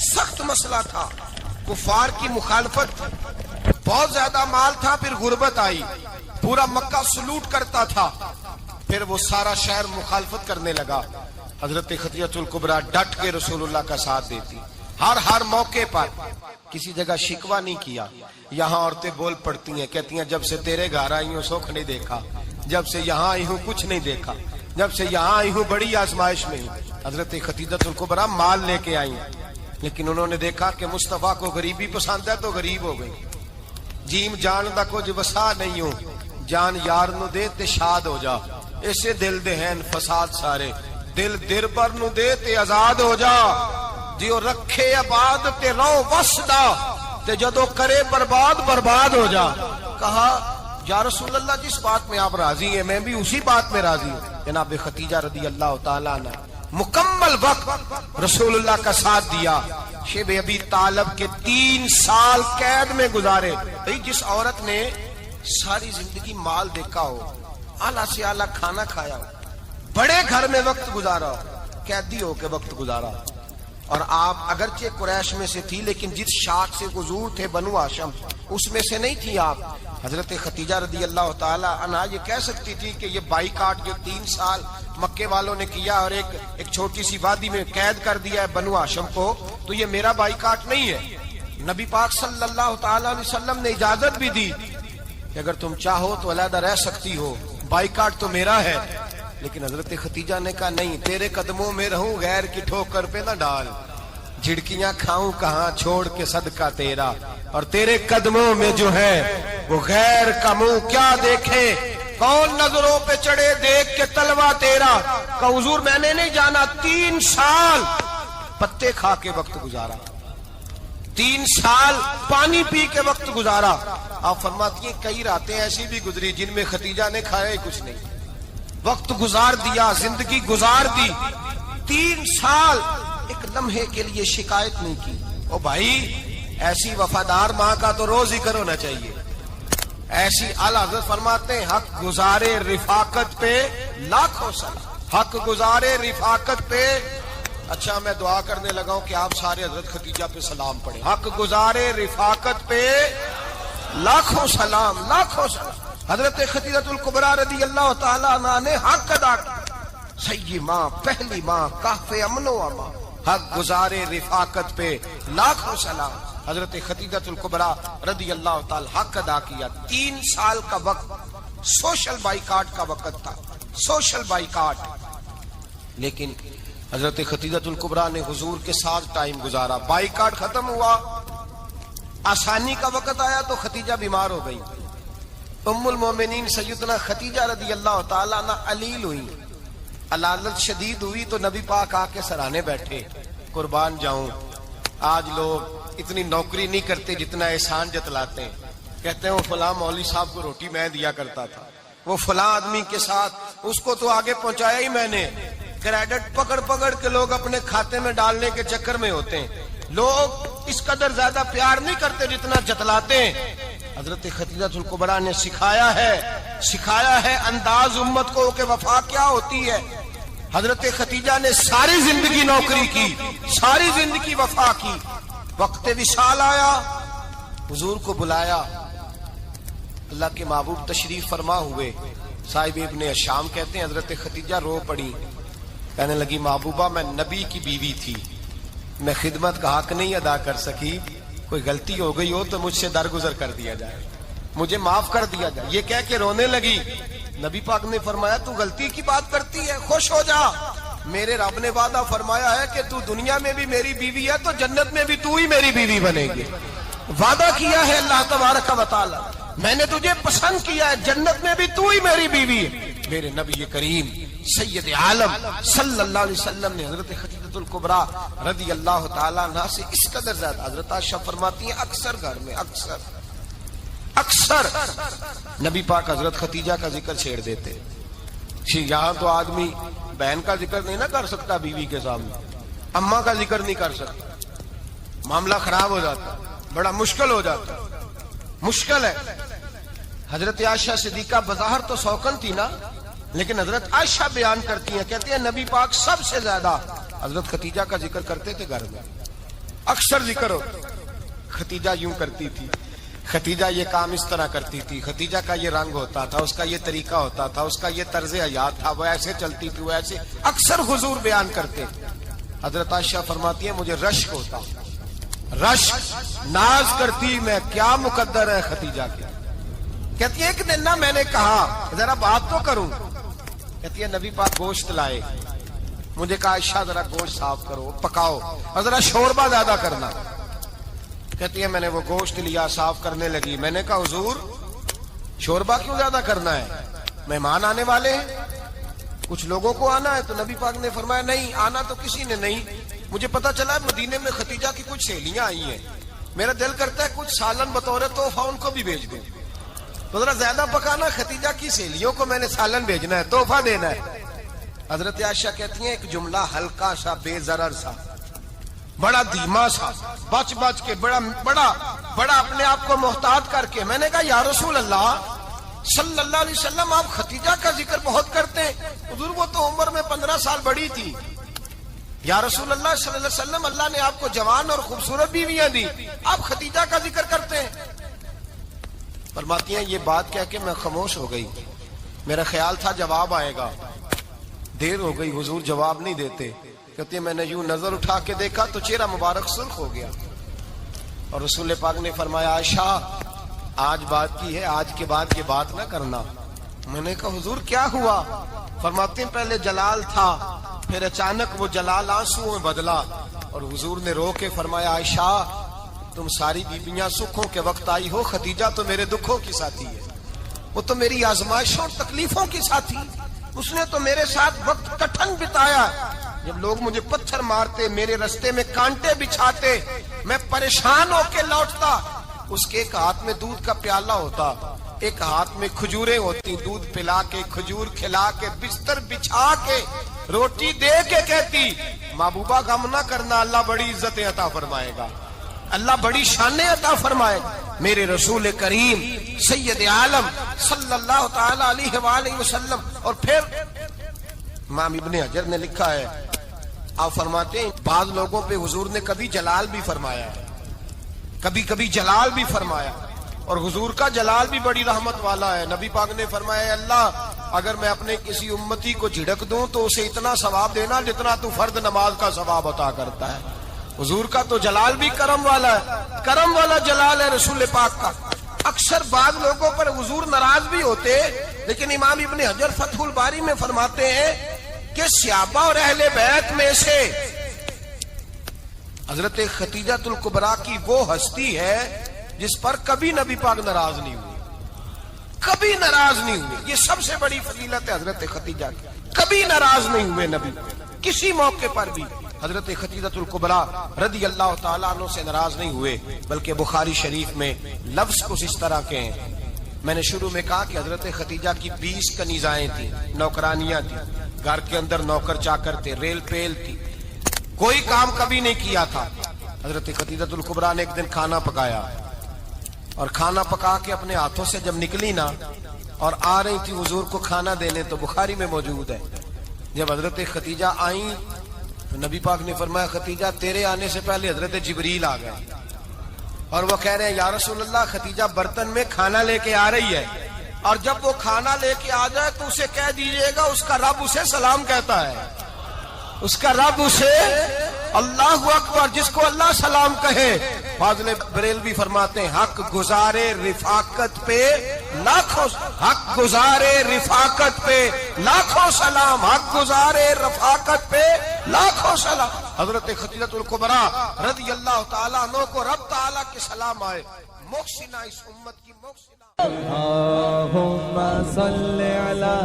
سخت مسئلہ تھا, کفار کی مخالفت, بہت زیادہ مال تھا, پھر غربت آئی, پورا مکہ سلوٹ کرتا تھا, پھر وہ سارا شہر مخالفت کرنے لگا. حضرت خدیجہ الکبریٰ ڈٹ کے رسول اللہ کا ساتھ دیتی, ہر موقع پر کسی جگہ شکوہ نہیں کیا. یہاں عورتیں بول پڑتی ہیں, کہتی ہیں جب سے تیرے گھر آئی ہوں سکھ نہیں دیکھا, جب سے یہاں آئی ہوں کچھ نہیں دیکھا, جب سے یہاں آئی ہوں بڑی آزمائش میں ہوں. حضرت خدیجہ الکبریٰ مال لے کے آئی, لیکن انہوں نے دیکھا کہ مصطفیٰ کو غریبی پسند ہے تو غریب ہو گئی. جیم جان دا کچھ وسا نہیں ہوں, جان یار نو دے تے شاد ہو جا, اسے دل دے ہیں فساد سارے, دل در پر نو دے تے آزاد ہو جا, جیو رکھے آباد تے رو وسدا, تے جدو کرے برباد ہو جا. کہا یا رسول اللہ جس بات میں آپ راضی ہیں میں بھی اسی بات میں راضی ہوں. جناب خدیجہ رضی اللہ تعالیٰ عنہ مکمل وقت رسول اللہ کا ساتھ دیا. شیب ابی طالب کے 3 سال قید میں گزارے. جس عورت نے ساری زندگی مال دیکھا ہو, اعلیٰ سے اعلیٰ کھانا کھایا ہو, بڑے گھر میں وقت گزارا ہو, قیدی ہو کے وقت گزارا. اور آپ اگرچہ قریش میں سے تھی لیکن جس شاخ سے حضور تھے بنو ہاشم اس میں سے نہیں تھی آپ. حضرت خدیجہ رضی اللہ تعالی عنہا یہ کہہ سکتی تھی کہ یہ بائیکاٹ جو 3 سال مکے والوں نے کیا اور ایک چھوٹی سی وادی میں قید کر دیا ہے بنو ہاشم کو, تو یہ میرا بائیکاٹ نہیں ہے. نبی پاک صلی اللہ تعالی علیہ وسلم نے اجازت بھی دی کہ اگر تم چاہو تو علیحدہ رہ سکتی ہو, بائیکاٹ تو میرا ہے. لیکن حضرت خدیجہ نے کہا نہیں, تیرے قدموں میں رہوں, غیر کی ٹھوکر پہ نہ ڈال, جھڑکیاں کھاؤں کہاں چھوڑ کے صدقہ تیرا, اور تیرے قدموں میں جو ہے وہ غیر کا منہ کیا دیکھے, کون نظروں پہ چڑھے دیکھ کے تلوا تیرا. کہ حضور میں نے نہیں جانا, 3 سال پتے کھا کے وقت گزارا, 3 سال پانی پی کے وقت گزارا. آپ فرماتی ہیں کئی راتیں ایسی بھی گزری جن میں خدیجہ نے کھایا ہی کچھ نہیں, وقت گزار دیا, زندگی گزار دی. 3 سال ایک لمحے کے لیے شکایت نہیں کی. او بھائی ایسی وفادار ماں کا تو روز ذکر ہونا چاہیے. ایسی اعلیٰ حضرت فرماتے ہیں حق گزارے رفاقت پہ لاکھوں سلام, حق گزارے رفاقت پہ. اچھا میں دعا کرنے لگا ہوں کہ آپ سارے حضرت خدیجہ پہ سلام پڑھیں. حق گزارے رفاقت پہ لاکھوں سلام, لاکھوں سلام. حضرت خدیجہ الکبریٰ رضی اللہ تعالیٰ عنہ نے حق ادا کیا. سیدی ماں, پہلی ماں, کہف امن و امان, حق گزارے رفاقت پہ لاکھوں سلام. حضرت خدیجہ الکبریٰ رضی اللہ تعالی حق ادا کیا. 3 سال کا وقت سوشل بائیکاٹ کا وقت تھا, سوشل بائیکاٹ. لیکن حضرت خدیجہ الکبریٰ نے حضور کے ساتھ ٹائم گزارا. بائیکاٹ ختم ہوا, آسانی کا وقت آیا تو خدیجہ بیمار ہو گئی. ام المومنین سیدنا خدیجہ رضی اللہ تعالیٰ عنہ علیل ہوئی. علالت شدید ہوئی تو نبی پاک آ کے سرانے بیٹھے. قربان جاؤں، آج لوگ اتنی نوکری نہیں کرتے جتنا احسان جتلاتے ہیں. کہتے ہیں وہ فلاں مولوی صاحب کو روٹی میں دیا کرتا تھا، وہ فلاں آدمی کے ساتھ اس کو تو آگے پہنچایا ہی میں نے. کریڈٹ پکڑ پکڑ کے لوگ اپنے کھاتے میں ڈالنے کے چکر میں ہوتے ہیں. لوگ اس قدر زیادہ پیار نہیں کرتے جتنا جتلاتے ہیں. حضرت خدیجہ الکبریٰ نے سکھایا ہے انداز امت کو کہ وفا کیا ہوتی ہے. حضرت خدیجہ نے ساری زندگی نوکری کی، ساری زندگی وفا کی. وقت وصال آیا، حضور کو بلایا. اللہ کے محبوب تشریف فرما ہوئے. صاحب ابن شام کہتے ہیں حضرت خدیجہ رو پڑی، کہنے لگی محبوبہ میں نبی کی بیوی تھی، میں خدمت کا حق نہیں ادا کر سکی، کوئی غلطی ہو گئی ہو تو مجھ سے درگزر کر دیا جائے، مجھے معاف کر دیا جائے. یہ کہہ کے رونے لگی. نبی پاک نے فرمایا تو غلطی کی بات کرتی ہے، خوش ہو جا، میرے رب نے وعدہ فرمایا ہے کہ تو دنیا میں بھی میری بیوی ہے تو جنت میں بھی تو ہی میری بیوی بنے گی. وعدہ کیا ہے اللہ تبارک و تعالی، میں نے تجھے پسند کیا ہے، جنت میں بھی تو ہی میری بیوی ہے. میرے نبی کریم سید عالم صلی اللہ علیہ وسلم نے حضرت خدیجہ الکبریٰ رضی اللہ تعالیٰ عنہ سے اس قدر زیادہ، حضرت عائشہ فرماتی ہیں اکثر گھر میں اکثر نبی پاک حضرت خدیجہ کا ذکر چھیڑ دیتے. یہاں تو آدمی بہن کا ذکر نہیں نہ کر سکتا بیوی کے سامنے، اماں کا ذکر نہیں کر سکتا، معاملہ خراب ہو جاتا، بڑا مشکل ہو جاتا، مشکل ہے. حضرت عائشہ صدیقہ بظاہر تو سوکن تھی نا، لیکن حضرت عائشہ بیان کرتی ہیں، کہتی ہیں نبی پاک سب سے زیادہ حضرت خدیجہ کا ذکر کرتے تھے گھر میں، اکثر ذکر ہو. خدیجہ یوں کرتی تھی، خدیجہ یہ کام اس طرح کرتی تھی، خدیجہ کا یہ رنگ ہوتا تھا، اس کا یہ طریقہ ہوتا تھا، اس کا یہ طرز حیات تھا، وہ ایسے چلتی تھی، وہ ایسے، اکثر حضور بیان کرتے. حضرت عائشہ فرماتی ہیں مجھے رشک ہوتا، رشک، ناز کرتی میں کیا مقدر ہے خدیجہ کے. کہتی ہے ایک دن نا میں نے کہا ذرا بات تو کروں، کہتی ہے نبی پاک گوشت لائے، مجھے کہا عائشہ ذرا گوشت صاف کرو، پکاؤ اور ذرا شوربہ زیادہ کرنا. کہتی ہے میں نے وہ گوشت لیا، صاف کرنے لگی. میں نے کہا حضور شوربہ کیوں زیادہ کرنا ہے، مہمان آنے والے ہیں، کچھ لوگوں کو آنا ہے. تو نبی پاک نے فرمایا نہیں آنا تو کسی نے نہیں، مجھے پتا چلا مدینے میں خدیجہ کی کچھ سہیلیاں آئی ہیں، میرا دل کرتا ہے کچھ سالن بطور تحفہ ان کو بھی بھیج دوں، تو ذرا زیادہ پکانا، خدیجہ کی سہیلیوں کو میں نے سالن بھیجنا ہے، تحفہ دینا ہے. حضرت عائشہ کہتی ہیں ایک جملہ ہلکا سا، بے ضرر سا، بڑا دھیما سا، بچ کے بڑا اپنے آپ کو محتاط کر کے. میں نے کہا یا رسول اللہ صلی اللہ علیہ وسلم آپ خدیجہ کا ذکر بہت کرتے ہیں، حضور وہ تو عمر میں 15 سال بڑی تھی. یا رسول اللہ صلی اللہ علیہ وسلم اللہ نے آپ کو جوان اور خوبصورت بیویاں دی، آپ خدیجہ کا ذکر کرتے ہیں. فرماتی ہیں یہ بات کہہ کے میں خاموش ہو گئی، میرا خیال تھا جواب آئے گا، دیر ہو گئی، حضور جواب نہیں دیتے. کہتے ہیں میں نے یوں نظر اٹھا کے دیکھا تو چہرہ مبارک سرخ ہو گیا، اور رسول پاک نے فرمایا عائشہ آج بات کی ہے، آج کے بعد یہ بات نہ کرنا. میں نے کہا حضور کیا ہوا؟ فرماتے ہیں پہلے جلال تھا، پھر اچانک وہ جلال آنسو میں بدلا، اور حضور نے رو کے فرمایا عائشہ تم ساری بیویاں سکھوں کے وقت آئی ہو، خدیجہ تو میرے دکھوں کی ساتھی ہے، وہ تو میری آزمائشوں اور تکلیفوں کی ساتھی، اس نے تو میرے ساتھ وقت کٹھن بتایا. جب لوگ مجھے پتھر مارتے، میرے رستے میں کانٹے بچھاتے، میں پریشان ہو کے لوٹتا، اس کے ایک ہاتھ میں دودھ کا پیالہ ہوتا، ایک ہاتھ میں کھجوریں ہوتی، دودھ پلا کے، کھجور کھلا کے، بستر بچھا کے، روٹی دے کے کہتی محبوبہ غم نہ کرنا، اللہ بڑی عزتیں عطا فرمائے گا، اللہ بڑی شانیں عطا فرمائے گا. میرے رسول کریم سید عالم صلی اللہ تعالی علیہ وآلہ وسلم. اور پھر امام ابن حجر نے لکھا ہے، آپ فرماتے ہیں بعض لوگوں پہ حضور نے کبھی جلال بھی فرمایا، کبھی جلال بھی فرمایا، اور حضور کا جلال بھی بڑی رحمت والا ہے. نبی پاک نے فرمایا اللہ اگر میں اپنے کسی امتی کو جھڑک دوں تو اسے اتنا ثواب دینا جتنا تو فرض نماز کا ثواب عطا کرتا ہے. حضور کا تو جلال بھی کرم والا ہے، کرم والا جلال ہے رسول پاک کا. اکثر بعض لوگوں پر حضور ناراض بھی ہوتے، لیکن امام ابن حجر فتح الباری میں فرماتے ہیں کہ صحابہ اور اہل بیت میں سے حضرت خدیجہ الکبریٰ کی وہ ہستی ہے جس پر کبھی نبی پاک ناراض نہیں ہوئے، کبھی ناراض نہیں ہوئے. یہ سب سے بڑی فضیلت ہے حضرت خدیجہ کی. کبھی ناراض نہیں ہوئے نبی، کسی موقع پر بھی حضرت خدیجہ الکبریٰ رضی اللہ تعالیٰ عنہ سے ناراض نہیں ہوئے، بلکہ بخاری شریف میں لفظ کچھ اس طرح کے ہیں۔ میں نے شروع میں کہا کہ حضرت خدیجہ کی 20 کنیزائیں تھیں، نوکرانیاں تھیں، گھر کے اندر نوکر چاکر تھے، ریل پیل تھی، کوئی کام کبھی نہیں کیا تھا۔ حضرت خدیجہ الکبریٰ نے ایک دن کھانا پکایا، اور کھانا پکا کے اپنے ہاتھوں سے جب نکلی نا اور آ رہی تھی حضور کو کھانا دینے، تو بخاری میں موجود ہے جب حضرت خدیجہ آئیں تو نبی پاک نے فرمایا خدیجہ تیرے آنے سے پہلے حضرت جبریل آ گئے، اور وہ کہہ رہے ہیں یا رسول اللہ خدیجہ برتن میں کھانا لے کے آ رہی ہے، اور جب وہ کھانا لے کے آ جائے تو اسے کہہ دیجئے گا اس کا رب اسے سلام کہتا ہے، اس کا رب اسے اللہ اکبر، جس کو اللہ سلام کہے۔ فاضل بریلوی فرماتے ہیں حق گزارے رفاقت پہ لاکھوں، حق گزارے رفاقت پہ لاکھوں سلام، حق گزارے رفاقت پہ لاکھوں سلام۔ حضرت خدیجہ الکبریٰ رضی اللہ تعالیٰ عنہ کو رب تعالیٰ کے سلام آئے، محسنہ، اس امت کی محسنہ۔ اللہم صل علی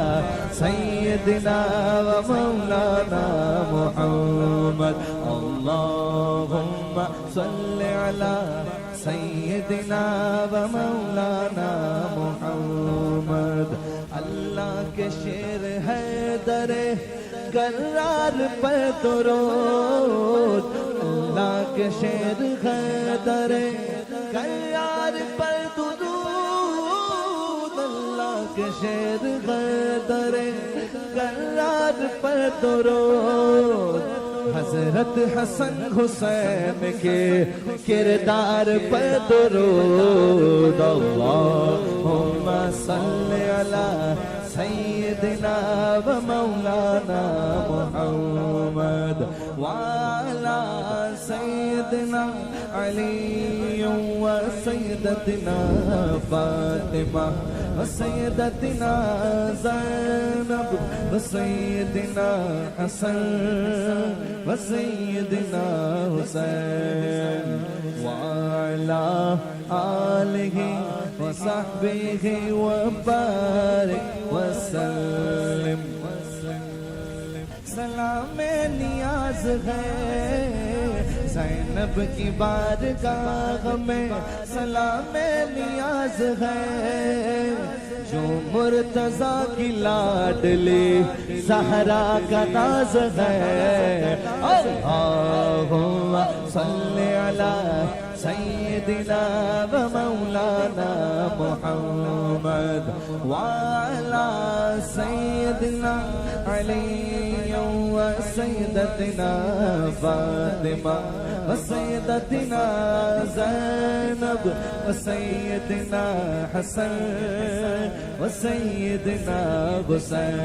سیدنا و مولانا محمد، اللہم صل علی سیدنا و مولانا محمد۔ اللہ کے شیر ہے در کرار پر درود، اللہ کے شیر ہے در کرار پر درود، کے شیر غدر کرار پر درود، حضرت حسن حسین کے کردار پر درود، اللہم صل علی سیدنا و مولانا محمد وعلی سیدنا علی و سیدتنا فاطمہ و سیدتنا زینب و سیدنا حسن و سیدنا حسین وعلی آلہ و صحبہ و بارک وسلم۔ سلام نیاز ہے زینب کی بارگاہ میں، سلام نیاز ہے جو مرتضیٰ کی لاڈلی زہرا کا ناز ہے۔ اللہم صل علی سیدنا و مولانا محمد وعلی سیدنا علی و سیدتنا فاطمہ و سیدتنا زینب و سیدنا حسن و سیدنا حسین۔